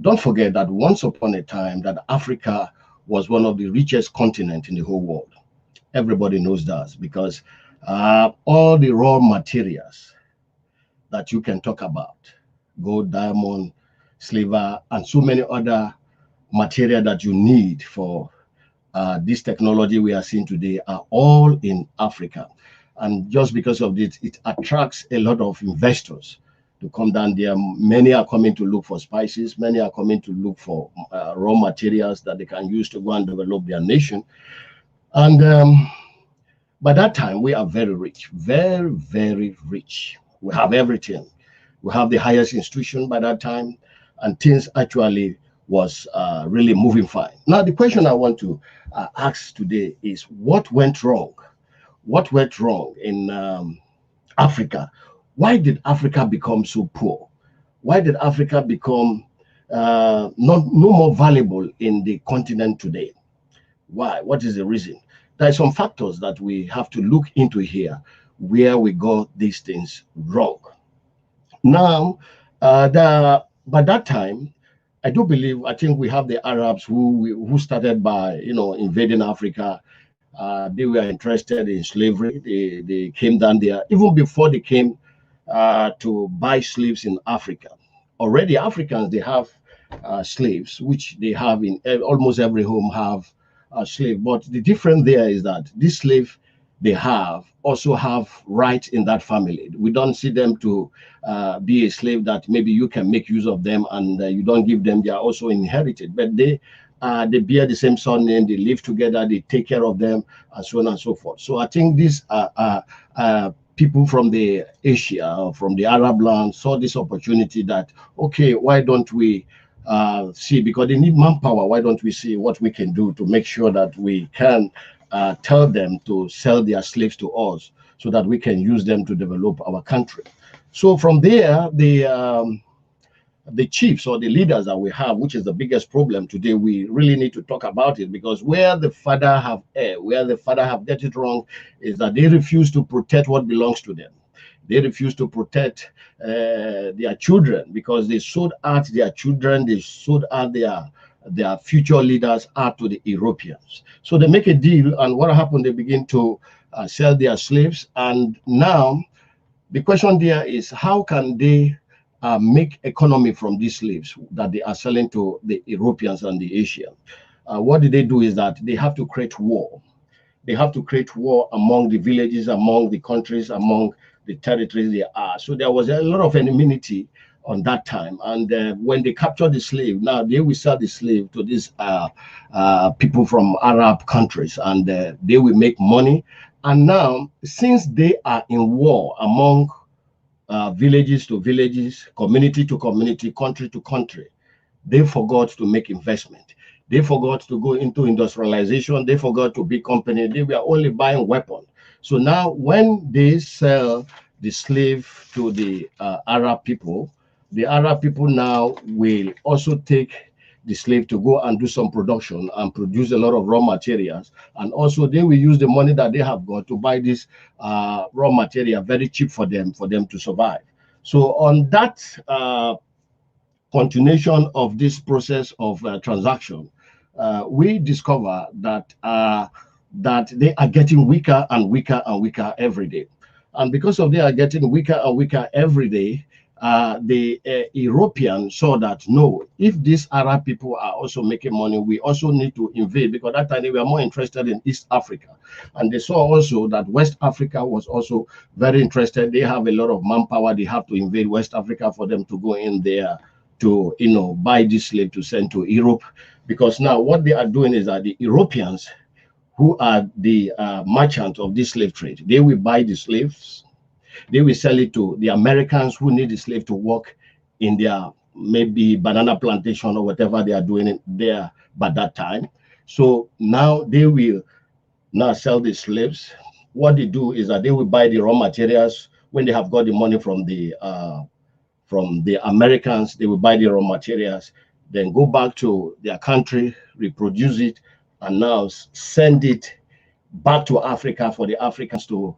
Don't forget that once upon a time that Africa was one of the richest continents in the whole world. Everybody knows that because all the raw materials that you can talk about, gold, diamond, silver, and so many other material that you need for this technology we are seeing today are all in Africa. And just because of this, it attracts a lot of investors to come down there. Many are coming to look for spices. Many are coming to look for raw materials that they can use to go and develop their nation. And by that time, we are very rich, very, very rich. We have everything. We have the highest institution by that time, and things actually was really moving fine. Now, the question I want to ask today is what went wrong? What went wrong in Africa? Why did Africa become so poor? Why did Africa become no more valuable in the continent today? Why? What is the reason? There are some factors that we have to look into here where we got these things wrong. Now, by that time, I think we have the Arabs who started by, invading Africa. They were interested in slavery. They came down there. Even before they came to buy slaves in Africa. Already Africans, they have slaves, which they have in almost every home have a slave. But the difference there is that this slave they have also have rights in that family. We don't see them to be a slave that maybe you can make use of them and you don't give them. They are also inherited, but they bear the same surname. They live together. They take care of them, and so on and so forth. So I think these people from the Asia or from the Arab land saw this opportunity that, okay, why don't we see, because they need manpower, why don't we see what we can do to make sure that we can tell them to sell their slaves to us so that we can use them to develop our country. So from there, the chiefs or the leaders that we have, which is the biggest problem today, we really need to talk about it, because where the father have erred, where the father have get it wrong, is that they refuse to protect what belongs to them. They refuse to protect their children, because they sold out their children, they sold out their future leaders out to the Europeans. So they make a deal, and what happened? They begin to sell their slaves, and now the question there is, how can they make economy from these slaves that they are selling to the Europeans and the Asians? What they do is that they have to create war. They have to create war among the villages, among the countries, among the territories they are. So there was a lot of enmity on that time. And when they capture the slave, now they will sell the slave to these people from Arab countries, and they will make money. And now, since they are in war among villages to villages, community to community, country to country, they forgot to make investment. They forgot to go into industrialization. They forgot to be company. They were only buying weapons. So now when they sell the slave to the Arab people now will also take the slave to go and do some production and produce a lot of raw materials. And also they will use the money that they have got to buy this raw material very cheap for them to survive. So on that continuation of this process of transaction, we discover that that they are getting weaker and weaker and weaker every day. And because of they are getting weaker and weaker every day, the Europeans saw that no, if these Arab people are also making money, we also need to invade, because that time they were more interested in East Africa. And they saw also that West Africa was also very interested. They have a lot of manpower. They have to invade West Africa for them to go in there to, you know, buy this slave to send to Europe. Because now what they are doing is that the Europeans, who are the merchants of this slave trade, they will buy the slaves. They will sell it to the Americans who need the slave to work in their maybe banana plantation or whatever they are doing it there by that time. So now they will now sell the slaves. What they do is that they will buy the raw materials when they have got the money from the Americans. They will buy the raw materials, then go back to their country, reproduce it, and now send it back to Africa for the Africans to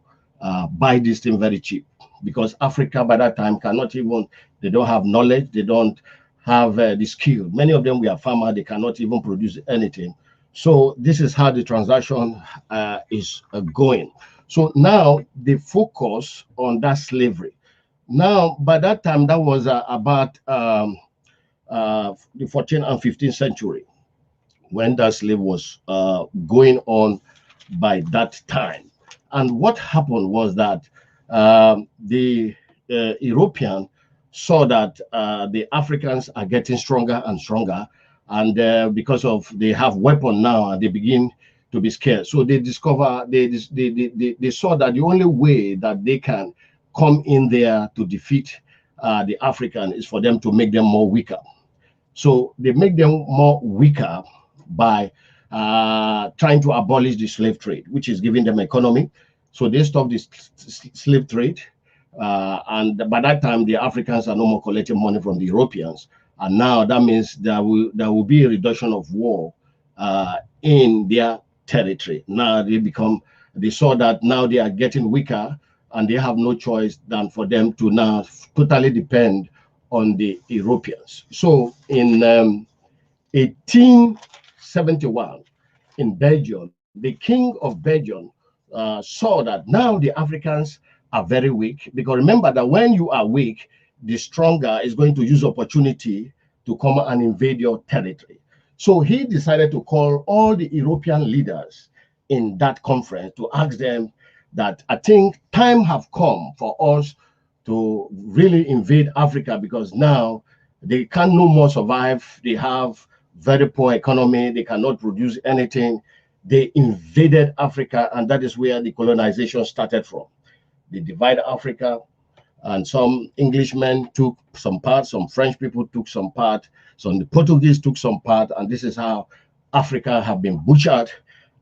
buy this thing very cheap, because Africa by that time cannot even, they don't have knowledge, they don't have the skill. Many of them were farmers, they cannot even produce anything. So this is how the transaction is going. So now they focus on that slavery. Now, by that time, that was about the 14th and 15th century when that slave was going on by that time. And what happened was that the European saw that the Africans are getting stronger and stronger, and because of they have weapon now, and they begin to be scared. So they discover they saw that the only way that they can come in there to defeat the African is for them to make them more weaker. So they make them more weaker by trying to abolish the slave trade, which is giving them economy. So they stop this slave trade, and by that time the Africans are no more collecting money from the Europeans, and now that means there will be a reduction of war in their territory. Now they saw that now they are getting weaker, and they have no choice than for them to now totally depend on the Europeans. So in 1871 in Belgium, the king of Belgium saw that now the Africans are very weak, because remember that when you are weak, the stronger is going to use opportunity to come and invade your territory. So he decided to call all the European leaders in that conference to ask them that I think time have come for us to really invade Africa, because now they can no more survive. They have very poor economy. They cannot produce anything. They invaded Africa, and that is where the colonization started from. They divided Africa, and some Englishmen took some part, some French people took some part, some the Portuguese took some part, and this is how Africa have been butchered,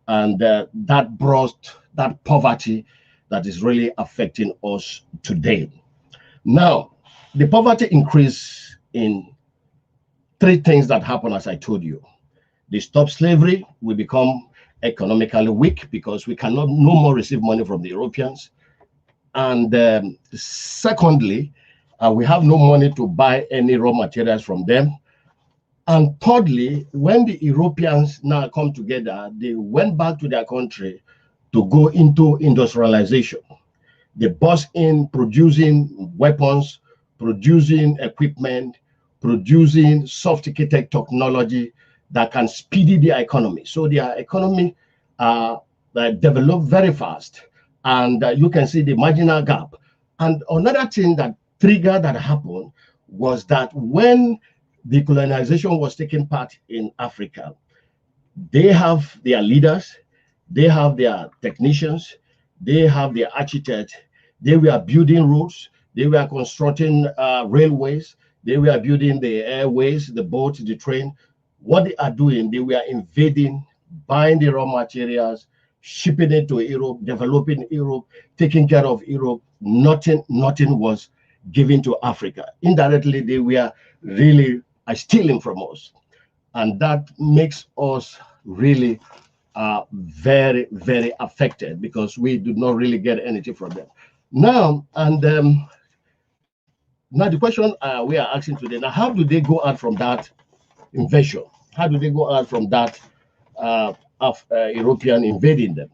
and that brought that poverty that is really affecting us today. Now, the poverty increased in three things that happen, as I told you. They stop slavery, we become economically weak because we cannot no more receive money from the Europeans. And secondly, we have no money to buy any raw materials from them. And thirdly, when the Europeans now come together, they went back to their country to go into industrialization. They burst in producing weapons, producing equipment, producing sophisticated technology that can speed their economy. So their economy developed very fast, and you can see the marginal gap. And another thing that triggered that happened was that when the colonization was taking part in Africa, they have their leaders, they have their technicians, they have their architects, they were building roads, they were constructing railways, they were building the airways, the boat, the train. What they are doing, they were invading, buying the raw materials, shipping it to Europe, developing Europe, taking care of Europe. Nothing was given to Africa. Indirectly, they were really stealing from us. And that makes us really very, very affected because we do not really get anything from them. Now, and now the question we are asking today, now how do they go out from that invasion? How do they go out from that of European invading them?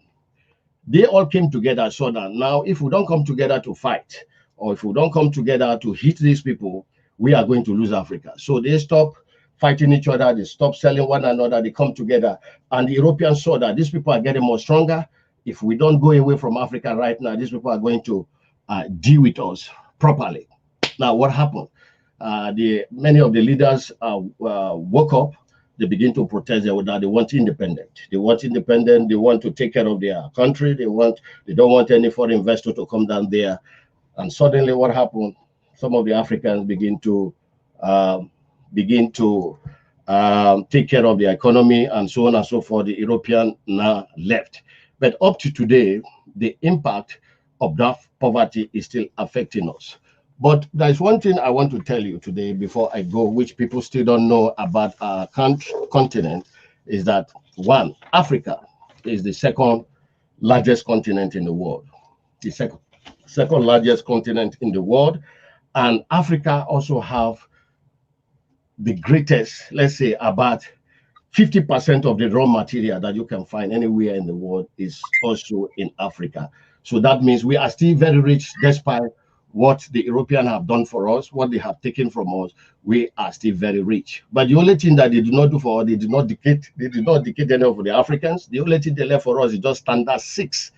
They all came together so that now if we don't come together to fight, or if we don't come together to hit these people, we are going to lose Africa. So they stop fighting each other, they stop selling one another, they come together. And the Europeans saw that these people are getting more stronger. If we don't go away from Africa right now, these people are going to deal with us properly. Now, what happened? Many of the leaders woke up. They begin to protest that they want independent. They want independent. They want to take care of their country. They don't want any foreign investor to come down there. And suddenly, what happened? Some of the Africans begin to take care of the economy and so on and so forth. The European now left. But up to today, the impact of that poverty is still affecting us. But there's one thing I want to tell you today before I go, which people still don't know about our continent, is that one, Africa is the second largest continent in the world. The second largest continent in the world. And Africa also have the greatest, let's say about 50% of the raw material that you can find anywhere in the world is also in Africa. So that means we are still very rich despite what the Europeans have done for us, what they have taken from us. We are still very rich. But the only thing that they do not do for us, they did not dictate any of the Africans. The only thing they left for us is just standard 6.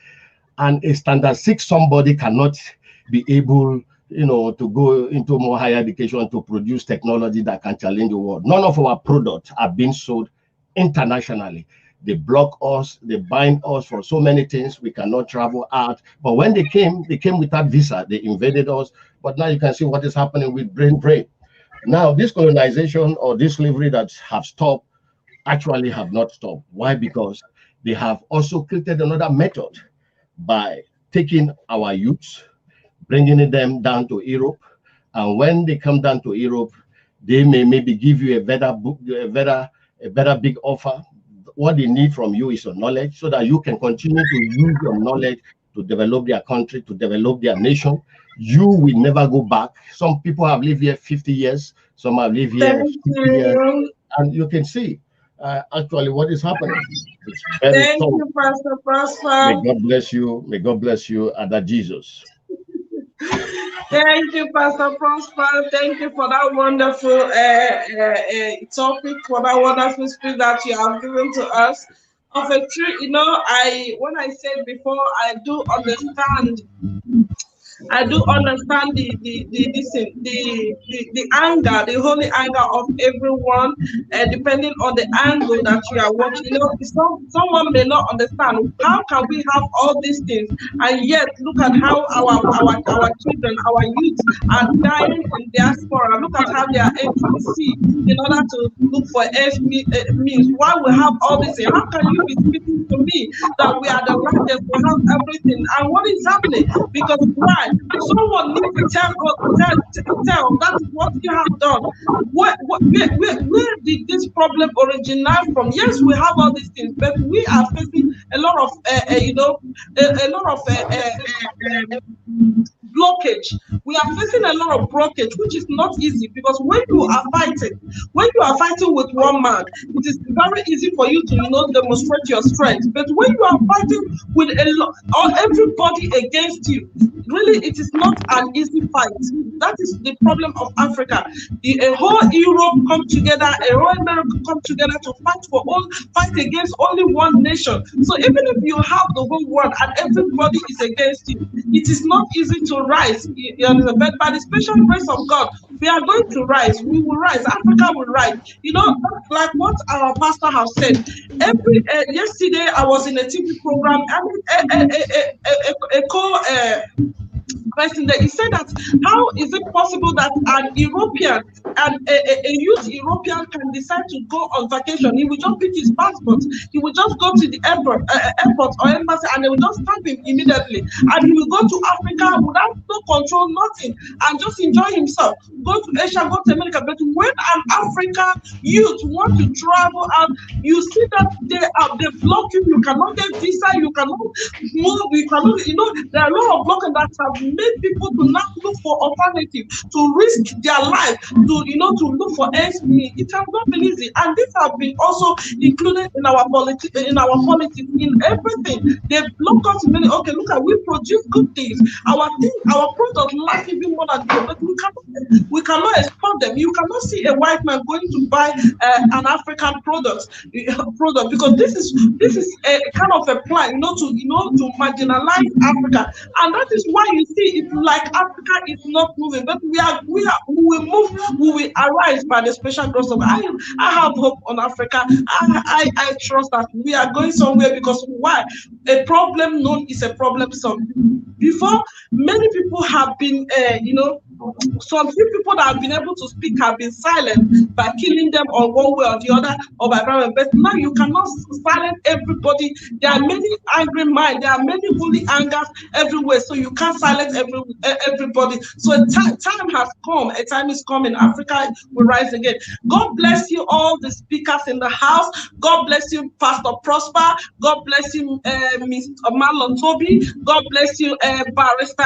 And a standard 6, somebody cannot be able, to go into more higher education to produce technology that can challenge the world. None of our products are being sold internationally. They block us, they bind us for so many things. We cannot travel out. But when they came without visa. They invaded us. But now you can see what is happening with brain. Now, this colonization or this slavery that have stopped actually have not stopped. Why? Because they have also created another method by taking our youths, bringing them down to Europe. And when they come down to Europe, they may maybe give you a better big offer. What they need from you is your knowledge so that you can continue to use your knowledge to develop their country, to develop their nation. You will never go back. Some people have lived here 50 years. Some have lived here 50 years. And you can see actually what is happening. It's very Thank you, Pastor Prosper. May God bless you. May God bless you, Ada Jesus. Thank you, Pastor Prosper. Thank you for that wonderful topic, for that wonderful speech that you have given to us. Of a truth, when I said before, I do understand the anger, the holy anger of everyone, depending on the angle that you are watching. Someone may not understand how can we have all these things, and yet look at how our children, our youth are dying in diaspora. Look at how they are entering sea in order to look for means. Why we have all this? How can you be speaking to me that we are the largest, we have everything, and what is happening? Because why? Someone needs to tell that is what you have done. Where did this problem originate from? Yes, we have all these things, but we are facing a lot of blockage. We are facing a lot of blockage, which is not easy, because when you are fighting with one man, it is very easy for you to demonstrate your strength. But when you are fighting with everybody against you, really it is not an easy fight. That is the problem of Africa. A whole Europe come together, a whole America come together to fight against only one nation. So even if you have the whole world and everybody is against you, it is not easy to rise. But by the special grace of God, we are going to rise. We will rise. Africa will rise. Like what our pastor has said. Yesterday I was in a TV program. person there. He said that how is it possible that an European and a youth European can decide to go on vacation? He will just pick his passport, he will just go to the airport or embassy, and they will just stamp him immediately, and he will go to Africa without no control, nothing, and just enjoy himself. Go to Asia, go to America. But when an African youth want to travel out, you see that they block you. You cannot get visa. You cannot move. You cannot. There are a lot of blocking that have made people to now look for alternative, to risk their life, to look for ends meet. It has not been easy, and this has been also included in our politics, in everything. They block us. Okay, look at, we produce good things. Our products last even more than them, but we cannot export them. You cannot see a white man going to buy an African product because this is a kind of a plan, to marginalize Africa, and that is why you see it's like Africa is not moving, but we will move, we will arise by the special grace of God. I have hope on Africa. I trust that we are going somewhere, because why? A problem known is a problem solved. Before, many people have been, some few people that have been able to speak have been silent by killing them on one way or the other, or by violence. But now you cannot silence everybody. There are many angry minds, there are many holy angers everywhere, so you can't silence everybody. So a time has come, a time is coming. Africa will rise again. God bless you, all the speakers in the house. God bless you, Pastor Prosper. God bless you, Mr. Marlo, thobi. God bless you, Barrister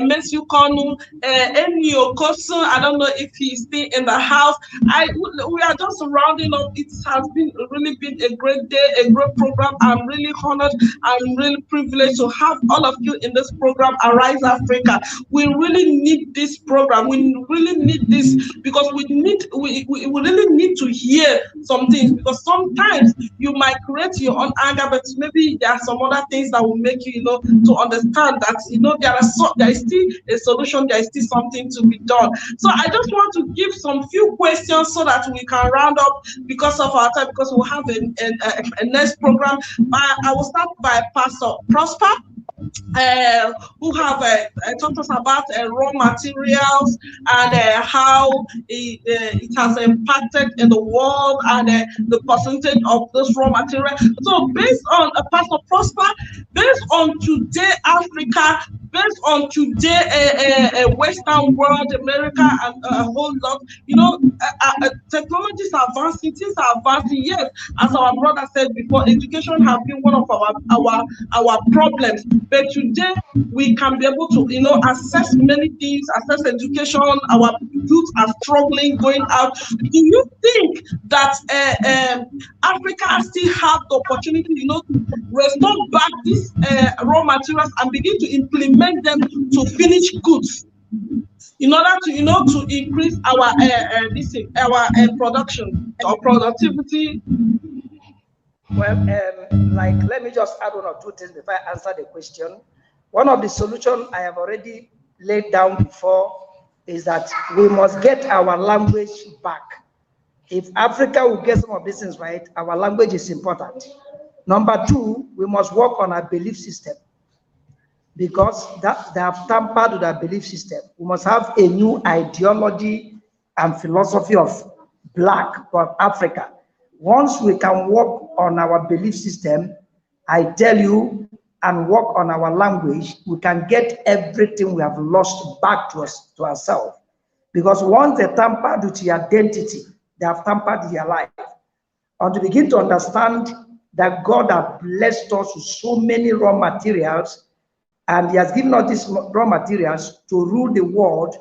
Ukonu, enny, Okosun. I don't know if he's still in the house. We are just rounding up. It has really been a great day, a great program. I'm really honored. I'm really privileged to have all of you in this program, Arise Africa. We really need this program. We really need this, because we really need to hear some things, because sometimes you might create your own anger, but maybe there are some other things that will make you, to understand that, there is still a solution, there is still something to be done. So I just want to give some few questions so that we can round up because of our time, because we'll have a next program. I will start by Pastor Prosper, who have talked us about raw materials and how it has impacted in the world, and the percentage of this raw material. So based on Pastor Prosper, based on today Africa, based on today Western world, America, and a whole lot, technologies are advancing, things are advancing. Yes, as our brother said before, education has been one of our problems, but today we can be able to access many things, access education. Our youth are struggling going out. Do you think that Africa still have the opportunity to restore back these raw materials and begin to implement them to finish goods, in order to to increase our production or productivity? Well, let me just add one or two things before I answer the question. One of the solutions I have already laid down before is that we must get our language back. If Africa will get some of these things right, our language is important. Number two, we must work on our belief system, because they have tampered with our belief system. We must have a new ideology and philosophy of Black for Africa. Once we can work on our belief system, I tell you, and work on our language, we can get everything we have lost back to ourselves. Because once they tampered with your identity, they have tampered with your life. And to begin to understand that God has blessed us with so many raw materials, and He has given us these raw materials to rule the world,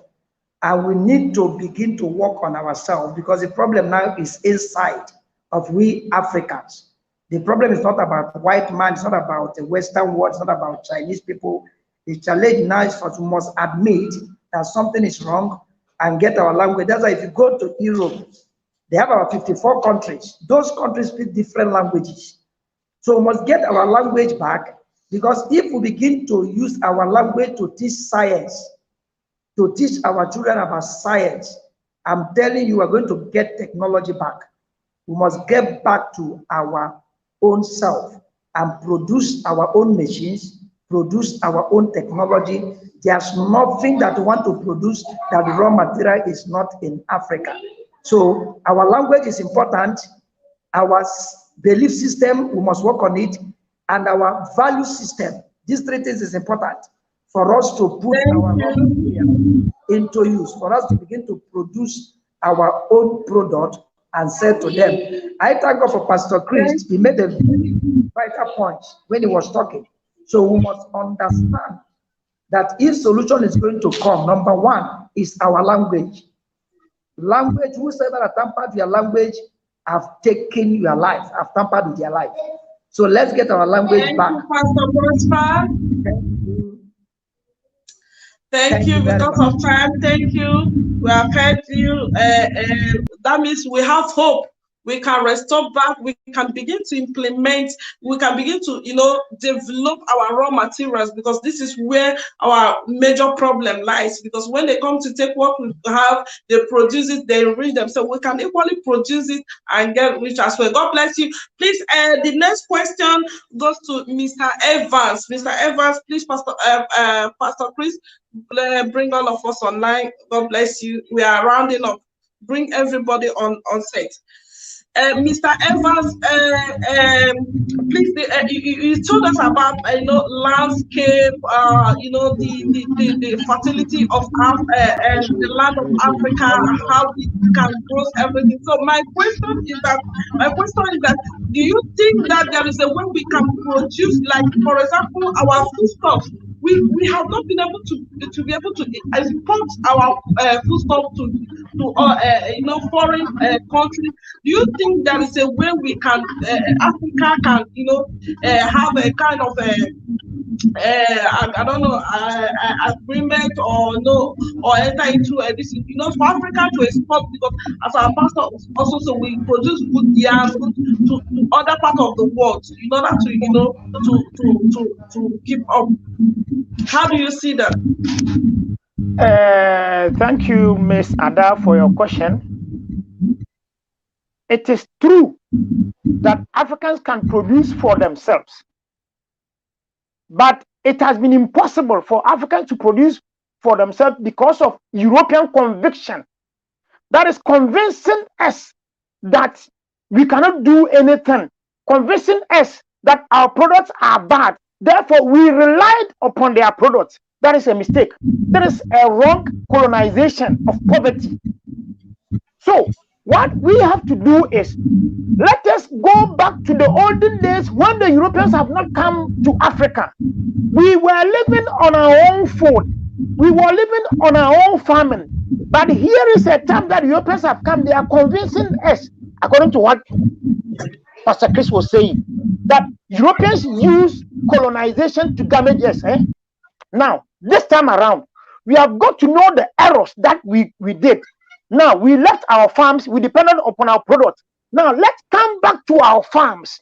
and we need to begin to work on ourselves, because the problem now is inside of we Africans. The problem is not about white man, it's not about the Western world, it's not about Chinese people. The challenge now is for us, we must admit that something is wrong and get our language. That's why if you go to Europe, they have about 54 countries. Those countries speak different languages. So we must get our language back, because if we begin to use our language to teach science, to teach our children about science, I'm telling you, we're going to get technology back. We must get back to our own self and produce our own machines, produce our own technology, There's nothing that we want to produce that the raw material is not in Africa. So our language is important. Our belief system, we must work on it, and our value system. These three things is important for us to put our raw material into use, for us to begin to produce our own product and sell to them. I thank God for Pastor Chris. He made a very vital point when he was talking. So we must understand that if solution is going to come, number one is our language. Language, whosoever has tampered with your language have taken your life, have tampered with your life. So let's get our language back. Pastor Prosper. Thank you because of time. Thank you. We have heard you. That means we have hope. We can restore back. We can begin to implement. We can begin to, develop our raw materials, because this is where our major problem lies. Because when they come to take what we have, they produce it, they enrich themselves. We can equally produce it and get rich as well. God bless you. Please, the next question goes to Mr. Evans. Mr. Evans, please, Pastor Chris, bring all of us online. God bless you. We are rounding up. Bring everybody on set. Mr. Evans, please, you told us about landscape, the fertility of the land of Africa, how it can grow everything. So my question is that, do you think that there is a way we can produce, like, for example, our foodstuffs? We have not been able to be able to export our foodstuffs to foreign countries. Do you think there is a way we can Africa can have a kind of I don't know agreement or enter into this for Africa to export, because as our pastor also, so we produce good yams to other parts of the world in order to keep up. How do you see that? Thank you, Ms. Ada, for your question. It is true that Africans can produce for themselves, but it has been impossible for Africans to produce for themselves because of European conviction that is convincing us that we cannot do anything, convincing us that our products are bad. Therefore, we relied upon their products. That is a mistake. That is a wrong colonization of poverty. So, what we have to do is, let us go back to the olden days when the Europeans have not come to Africa. We were living on our own food. We were living on our own farming. But here is a time that Europeans have come. They are convincing us, according to what Pastor Chris was saying, that Europeans use colonization to damage us. Now, this time around, we have got to know the errors that we did. Now, we left our farms, we depended upon our products. Now, let's come back to our farms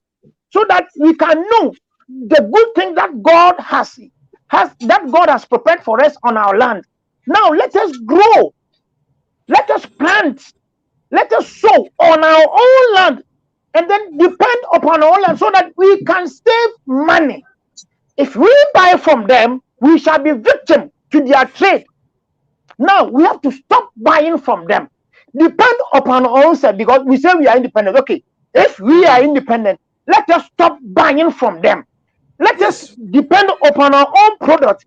so that we can know the good thing that God has prepared for us on our land. Now, let us grow. Let us plant. Let us sow on our own land and then depend upon our own land so that we can save money. If we buy from them, we shall be victim to their trade. Now, we have to stop buying from them. Depend upon our own self, because we say we are independent. Okay, if we are independent, let us stop buying from them. Let us depend upon our own products.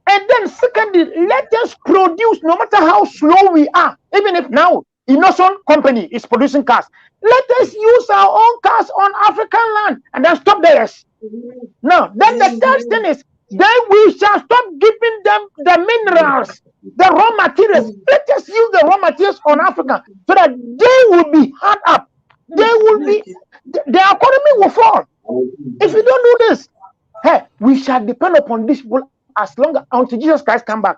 And then secondly, let us produce, no matter how slow we are. Even if now Okosun company is producing cars, let us use our own cars on African land and then stop theirs. Now, then the third thing is, then we shall stop giving them the minerals, the raw materials. Let us use the raw materials on Africa so that they will be hard up. They will be, the economy will fall. If we don't do this, we shall depend upon these people as long until Jesus Christ come back.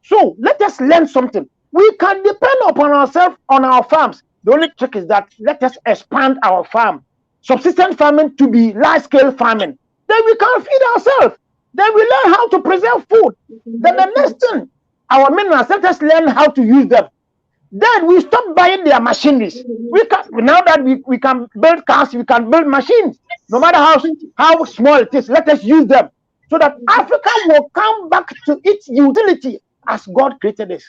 So let us learn something. We can depend upon ourselves on our farms. The only trick is that let us expand our farm, subsistence farming to be large-scale farming. Then we can feed ourselves. Then we learn how to preserve food. Then the next thing, our minerals, let us learn how to use them. Then we stop buying their machineries. We can, now that we can build cars, we can build machines. No matter how small it is, let us use them so that Africa will come back to its utility as God created us.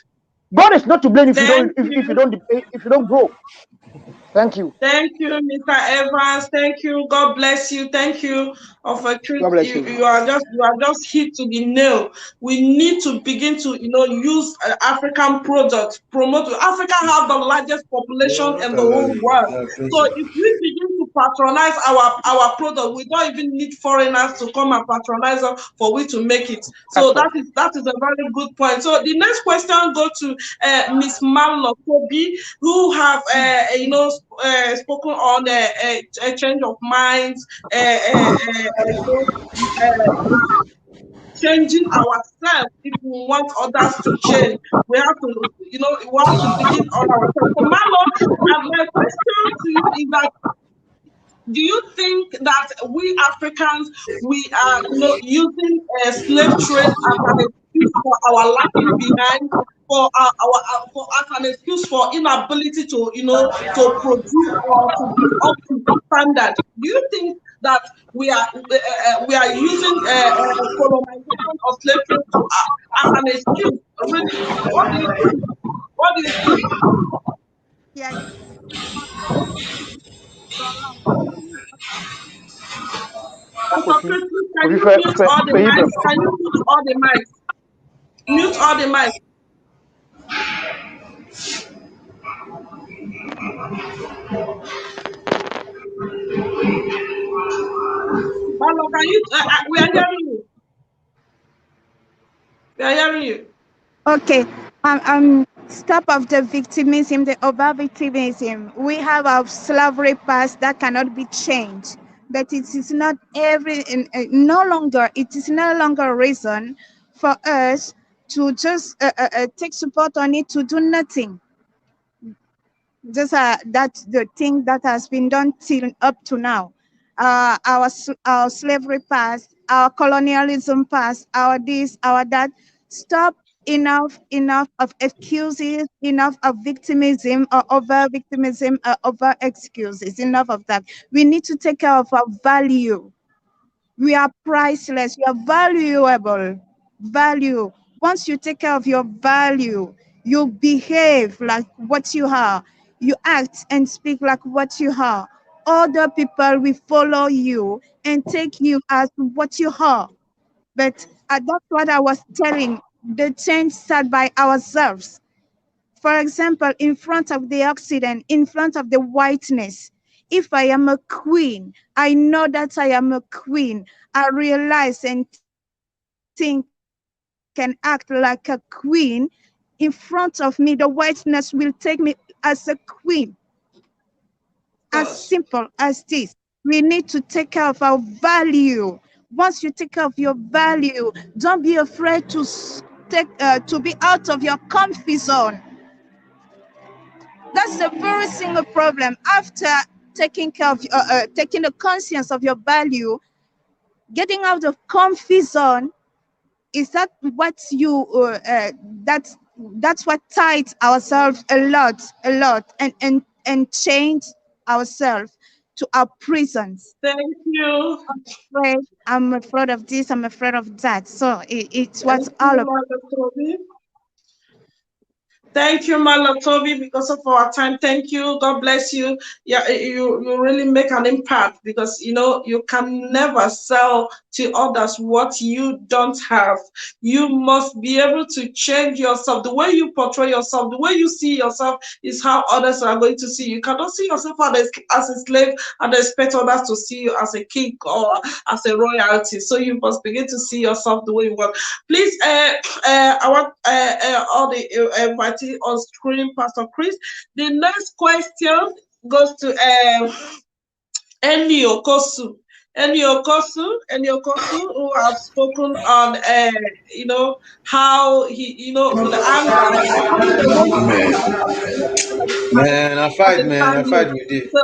God is not to blame if you don't grow. Thank you. Thank you, Mr. Evans. Thank you. God bless you. Thank you. You are just hit to the nail. We need to begin to use African products. Promote. Africa have the largest population in the whole world. So if we begin to patronize our product, we don't even need foreigners to come and patronize us for we to make it. So that is a very good point. So the next question go to Miss Marlo, thobi, who have spoken on a change of minds, changing ourselves. If we want others to change, we have to, we have to begin on ourselves. So, Marlo, my question to you is that, do you think that we Africans, we are, using slave trade as an excuse for our lacking behind, for as an excuse for inability to, to produce or to be up to standard? Do you think that we are using colonization of slave trade to as an excuse? Really, what do you think? What do you think? Yeah. Pastor Chris, can you mute all the mics? Can you mute all the mics? Mute all the mics. Marlo, can you? We are hearing you. We are hearing you. Okay. Stop of the victimism, the over victimism. We have our slavery past that cannot be changed, but it is not no longer. It is no longer a reason for us to just take support on it to do nothing. Just that's the thing that has been done till up to now. Our slavery past, our colonialism past, our this, our that. Stop. Enough of excuses, enough of victimism or over victimism or over excuses. Enough of that. We need to take care of our value. We are priceless. We are valuable. Value. Once you take care of your value, you behave like what you are. You act and speak like what you are. Other people will follow you and take you as what you are. But that's what I was telling. The change starts by ourselves. For example, in front of the Occident, in front of the whiteness, if I am a queen, I know that I am a queen. I realize and think and act like a queen. In front of me, the whiteness will take me as a queen. As simple as this. We need to take care of our value. Once you take care of your value, don't be afraid to be out of your comfort zone. That's a very single problem. After taking care of taking the conscience of your value, getting out of comfort zone is that what you that's what ties ourselves a lot and change ourselves to our prisons. Thank you. I'm afraid of this, I'm afraid of that. So it's what's all about. Thank you, Marlo, thobi, because of our time. Thank you. God bless you. Yeah, you really make an impact, because you can never sell to others what you don't have. You must be able to change yourself. The way you portray yourself, the way you see yourself is how others are going to see you. You cannot see yourself as a slave and expect others to see you as a king or as a royalty. So you must begin to see yourself the way you want. Please, I want all the invited on screen, Pastor Chris. The next question goes to enny, Okosun, who have spoken on how he the anger. Man, I fight with you. So,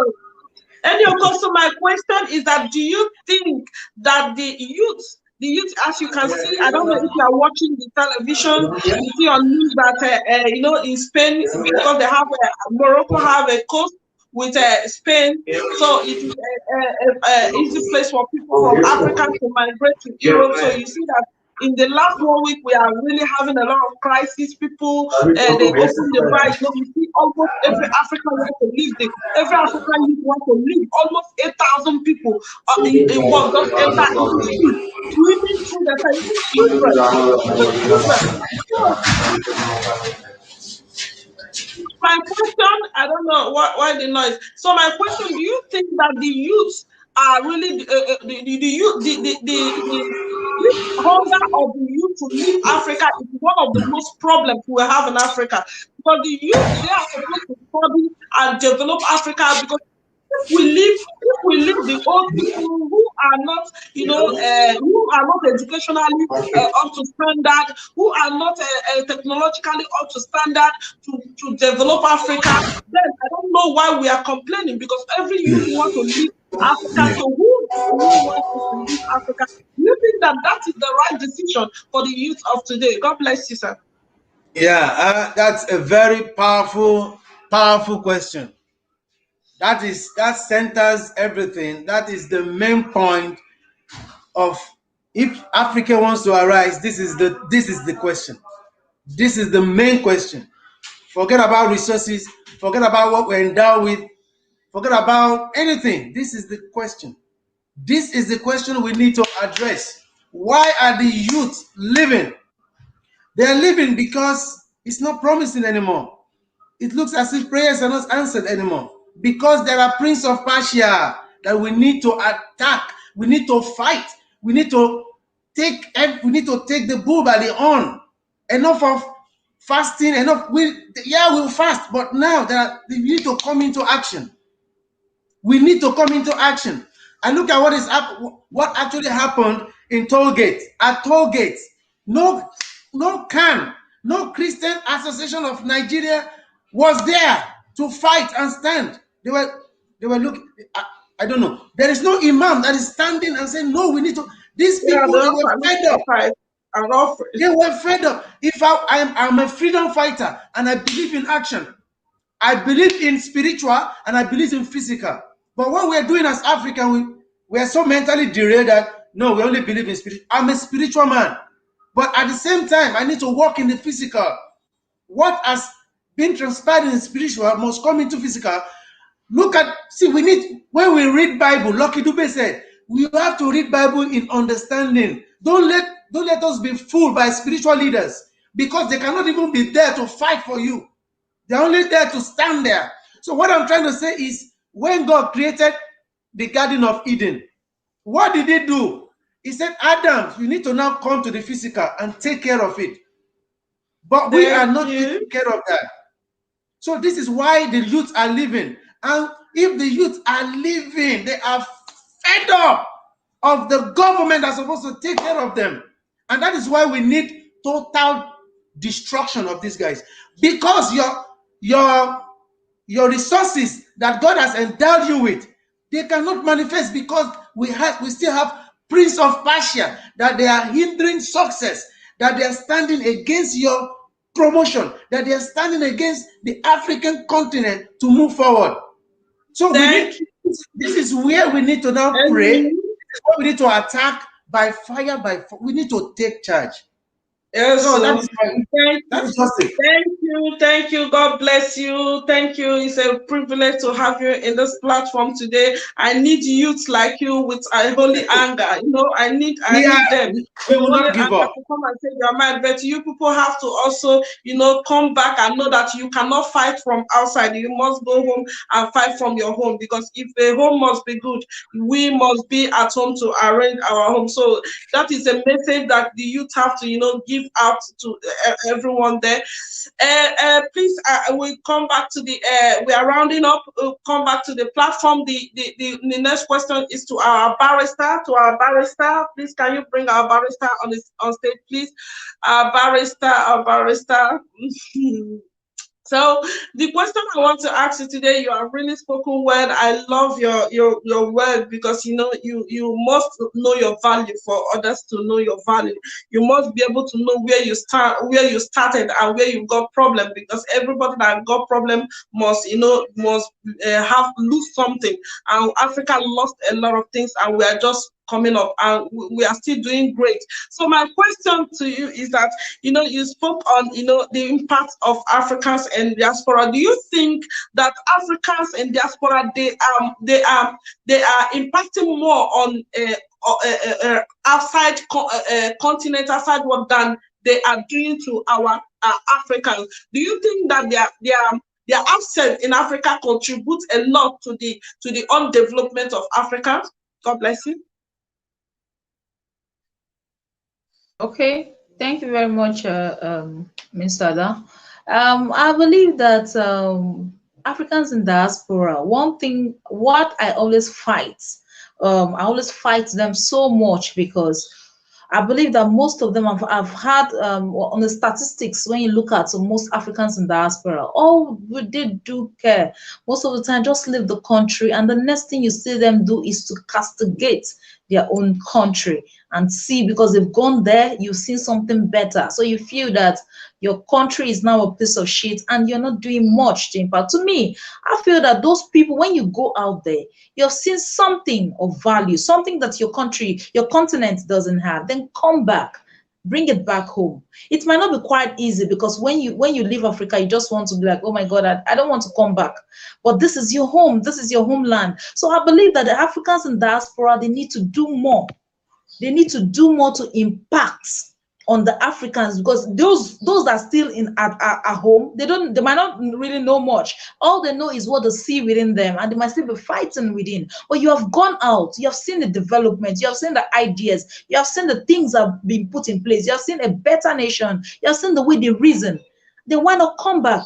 enny Okosun, my question is that, do you think that the youth, as you can see, I don't know if you are watching the television, you see on news that in Spain, because they have Morocco have a coast with Spain. So it is a easy place for people from Africa to migrate to Europe. So you see that in the last 1 week, we are really having a lot of crisis. People, they open the bar. You know, you see almost every African want to leave. Every African youth want to leave. Almost 8,000 people in one just enter into the sea, swimming through the children. Children. So my question, I don't know why the noise. So my question: do you think that the youth are really this hunger of the youth to leave Africa is one of the most problems we have in Africa? Because the youth, they are supposed to study and develop Africa, because if we leave the old people who are not, who are not educationally up to standard, who are not technologically up to standard to develop Africa, then I don't know why we are complaining, because every youth wants to leave Africa. So who wants to leave Africa? Do you think that that is the right decision for the youth of today? God bless you, sir. Yeah, that's a very powerful question. That centers everything. That is the main point of, if Africa wants to arise, this is the question. This is the main question. Forget about resources, forget about what we're endowed with, forget about anything. This is the question. This is the question we need to address. Why are the youth living? They're living because it's not promising anymore. It looks as if prayers are not answered anymore, because there are Prince of Persia that we need to attack. We need to fight. We need to take the bull by the horn. Enough of fasting. Enough. We'll fast, but now we need to come into action. We need to come into action. And look at what actually happened in toll gates. At toll gates, no Christian Association of Nigeria was there to fight and stand. They were looking. I don't know. There is no imam that is standing and saying, no, we need to. These people, they were fed up. They were fed up. If I'm a freedom fighter and I believe in action, I believe in spiritual and I believe in physical. But what we're doing as African, we're so mentally derailed that no, we only believe in spirit. I'm a spiritual man. But at the same time, I need to work in the physical. What has been transpired in the spiritual must come into physical. When we read Bible, Lucky Dube said, we have to read Bible in understanding. Don't let us be fooled by spiritual leaders, because they cannot even be there to fight for you. They're only there to stand there. So what I'm trying to say is, when God created the Garden of Eden, what did he do? He said, Adam, you need to now come to the physical and take care of it. But we are not taking care of that. So this is why the youth are living. And if the youth are living, they are fed up of the government that's supposed to take care of them. And that is why we need total destruction of these guys. Because your resources that God has endowed you with, they cannot manifest, because we still have Prince of Persia that they are hindering success, that they are standing against your promotion, that they are standing against the African continent to move forward. So this is where we need to now pray. This is where we need to attack by fire, we need to take charge. Yes, so that's just it. Thank you. God bless you. Thank you. It's a privilege to have you in this platform today. I need youths like you with a holy anger. I need them. We will not give up. To come and say your mind, but you people have to also, come back and know that you cannot fight from outside. You must go home and fight from your home, because if the home must be good, we must be at home to arrange our home. So that is a message that the youth have to, give out to everyone there. Please, we come back to we are rounding up. Come back to the platform. The next question is to our barrister. Please, can you bring our barrister on stage, please? Our barrister. So the question I want to ask you today, you have really spoken well. I love your word, because you know you must know your value for others to know your value. You must be able to know where you started and where you got problem, because everybody that got problem must have lose something. And Africa lost a lot of things, and we are just coming up, and we are still doing great. So my question to you is that, you spoke on, the impact of Africans and diaspora. Do you think that Africans and diaspora, they are impacting more on outside continent, outside what than they are doing to our Africans? Do you think that their absence in Africa contributes a lot to the undevelopment of Africa? God bless you. Okay, thank you very much, Mr. Ada. I believe that Africans in diaspora, one thing, what I always fight them so much, because I believe that most of them have had, on the statistics, when you look at most Africans in diaspora, all they do care most of the time just leave the country, and the next thing you see them do is to castigate their own country and see, because they've gone there, you've seen something better. So you feel that your country is now a piece of shit and you're not doing much to impact. To me, I feel that those people, when you go out there, you've seen something of value, something that your country, your continent doesn't have, then come back. Bring it back home. It might not be quite easy, because when you leave Africa, you just want to be like, oh my God, I don't want to come back. But this is your home. This is your homeland. So I believe that the Africans in diaspora, they need to do more. They need to do more to impact on the Africans, because those that are still at home, they might not really know much. All they know is what they see within them, and they might still be fighting within. But you have gone out, you have seen the development, you have seen the ideas, you have seen the things that have been put in place, you have seen a better nation, you have seen the way they reason. Then why not come back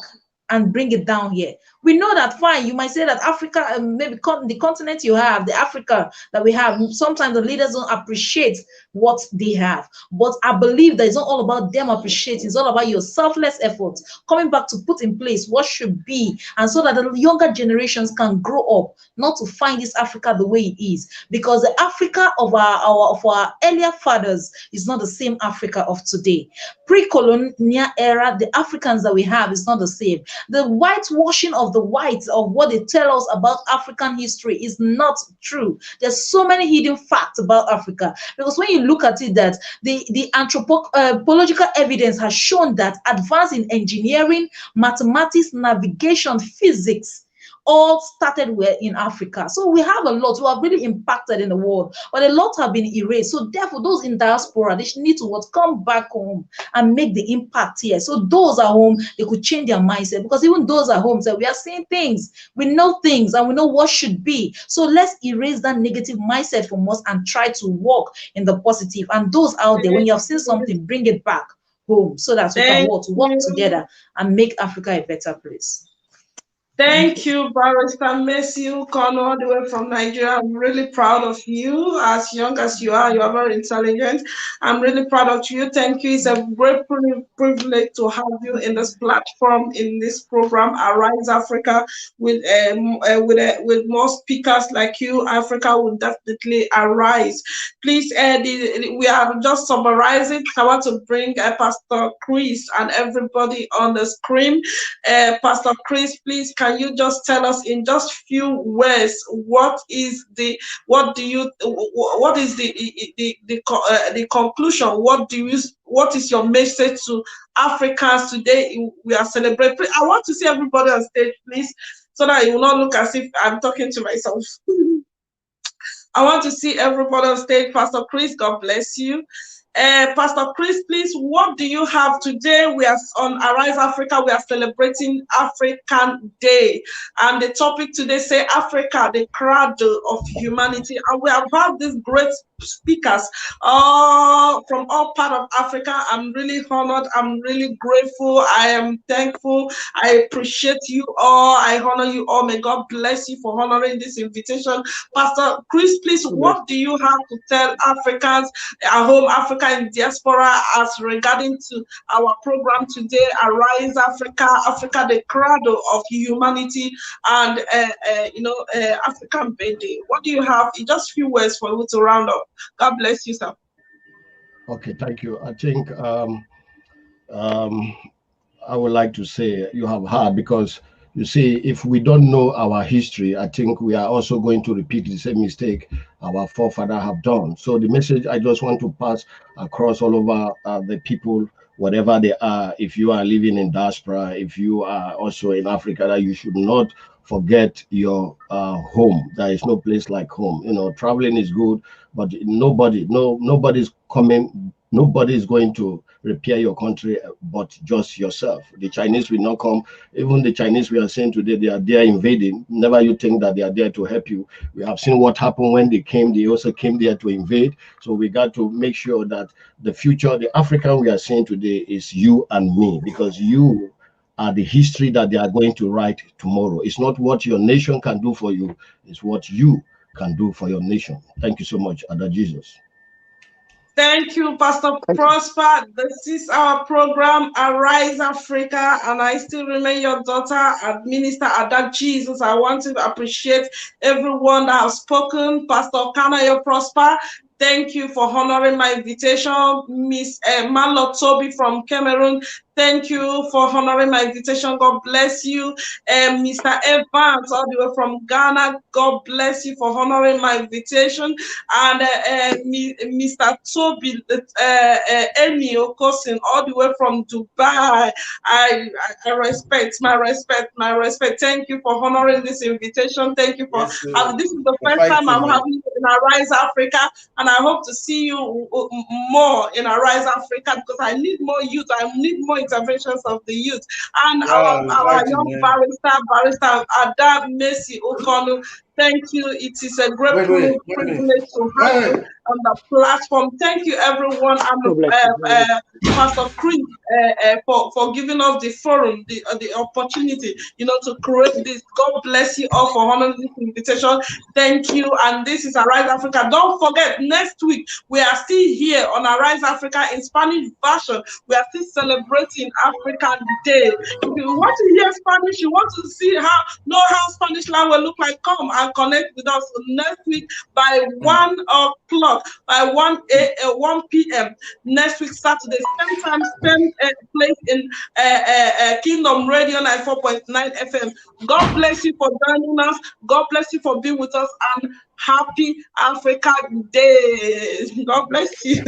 and bring it down here? We know that, fine, you might say that Africa, maybe the continent you have, the Africa that we have, sometimes the leaders don't appreciate what they have. But I believe that it's not all about them appreciating, it's all about your selfless efforts, coming back to put in place what should be, and so that the younger generations can grow up, not to find this Africa the way it is. Because the Africa of our earlier fathers is not the same Africa of today. Pre-colonial era, the Africans that we have is not the same. The whitewashing of the whites of what they tell us about African history is not true. There's so many hidden facts about Africa, because when you look at it, that the anthropological evidence has shown that advance in engineering, mathematics, navigation, physics all started in Africa. So we have a lot who have really impacted in the world, but a lot have been erased. So therefore, those in diaspora, they need to come back home and make the impact here. So those at home, they could change their mindset, because even those at home say, we are seeing things, we know things, and we know what should be. So let's erase that negative mindset from us and try to walk in the positive. And those out there, when you have seen something, bring it back home, so that we can work together and make Africa a better place. Thank you, Barrister Mercy Ukonu, all the way from Nigeria. I'm really proud of you. As young as you are very intelligent. I'm really proud of you. Thank you. It's a great privilege to have you in this platform, in this program, Arise Africa, with more speakers like you. Africa will definitely arise. Please, we are just summarizing. I want to bring Pastor Chris and everybody on the screen. Pastor Chris, please, can you just tell us in just few words what is the conclusion? What is your message to Africans today? We are celebrating. I want to see everybody on stage, please, so that it will not look as if I'm talking to myself. I want to see everybody on stage. Pastor Chris, God bless you. Pastor Chris, please, what do you have today? We are on Arise Africa. We are celebrating African Day. And the topic today say Africa, the cradle of humanity. And we have had this great speakers from all part of Africa. I'm really honored. I'm really grateful. I am thankful. I appreciate you all. I honor you all. May God bless you for honoring this invitation. Pastor Chris, please, what do you have to tell Africans at home, Africa in diaspora, as regarding to our program today, Arise Africa, Africa, the Cradle of Humanity, and African birthday? What do you have? Just a few words for you to round up. God bless you, sir. Okay, thank you. I think I would like to say you have heard, because you see, if we don't know our history, I think we are also going to repeat the same mistake our forefathers have done. So the message I just want to pass across all over the people, whatever they are, if you are living in diaspora, if you are also in Africa, that you should not forget your home. There is no place like home. You know, traveling is good, but nobody's coming. Nobody is going to repair your country but just yourself. The Chinese will not come. Even the Chinese we are saying today, they are there invading. Never you think that they are there to help you. We have seen what happened when they came. They also came there to invade. So we got to make sure that the future, the African we are seeing today, is you and me, because you are the history that they are going to write tomorrow. It's not what your nation can do for you, it's what you can do for your nation. Thank you so much, Ada Jesus. Thank you, Pastor Prosper. This is our program, Arise Africa, and I still remain your daughter, Minister Ada Jesus. I want to appreciate everyone that has spoken. Pastor Kanayo Prosper, thank you for honoring my invitation. Miss Marlo Thobi from Cameroon, thank you for honoring my invitation. God bless you. Mr. Evans, all the way from Ghana, God bless you for honoring my invitation. And Mr. Thobi, enny, Okosun, all the way from Dubai, I respect. Thank you for honoring this invitation. Thank you for having, this is the first time I'm having you in Arise Africa, and I hope to see you more in Arise Africa, because I need more youth. I need more interventions of the youth. And our young barrister Ada Messi Ukonu, thank you. It is a great privilege to have you on the platform. Thank you, everyone. Pastor Chris, for giving us the forum, the opportunity, to create this. God bless you all for honoring this invitation. Thank you. And this is Arise Africa. Don't forget, next week we are still here on Arise Africa in Spanish version. We are still celebrating African Day. If you want to hear Spanish, you want to see how Spanish language look like, come and connect with us next week by 1 o'clock, by 1 p.m. next week, Saturday, same time, same place in Kingdom Radio 94.9 FM. God bless you for joining us. God bless you for being with us, and happy Africa Day. God bless you.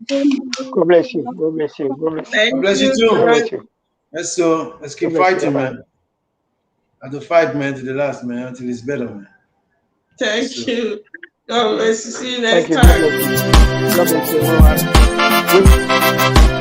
God bless you. God bless you. God bless you. God bless you too. God bless you. Let's keep fighting, man. I have to fight, man, to the last, man, until it's better, man. Thank you. God bless you. See you next Thank you. time. God bless you. God bless you.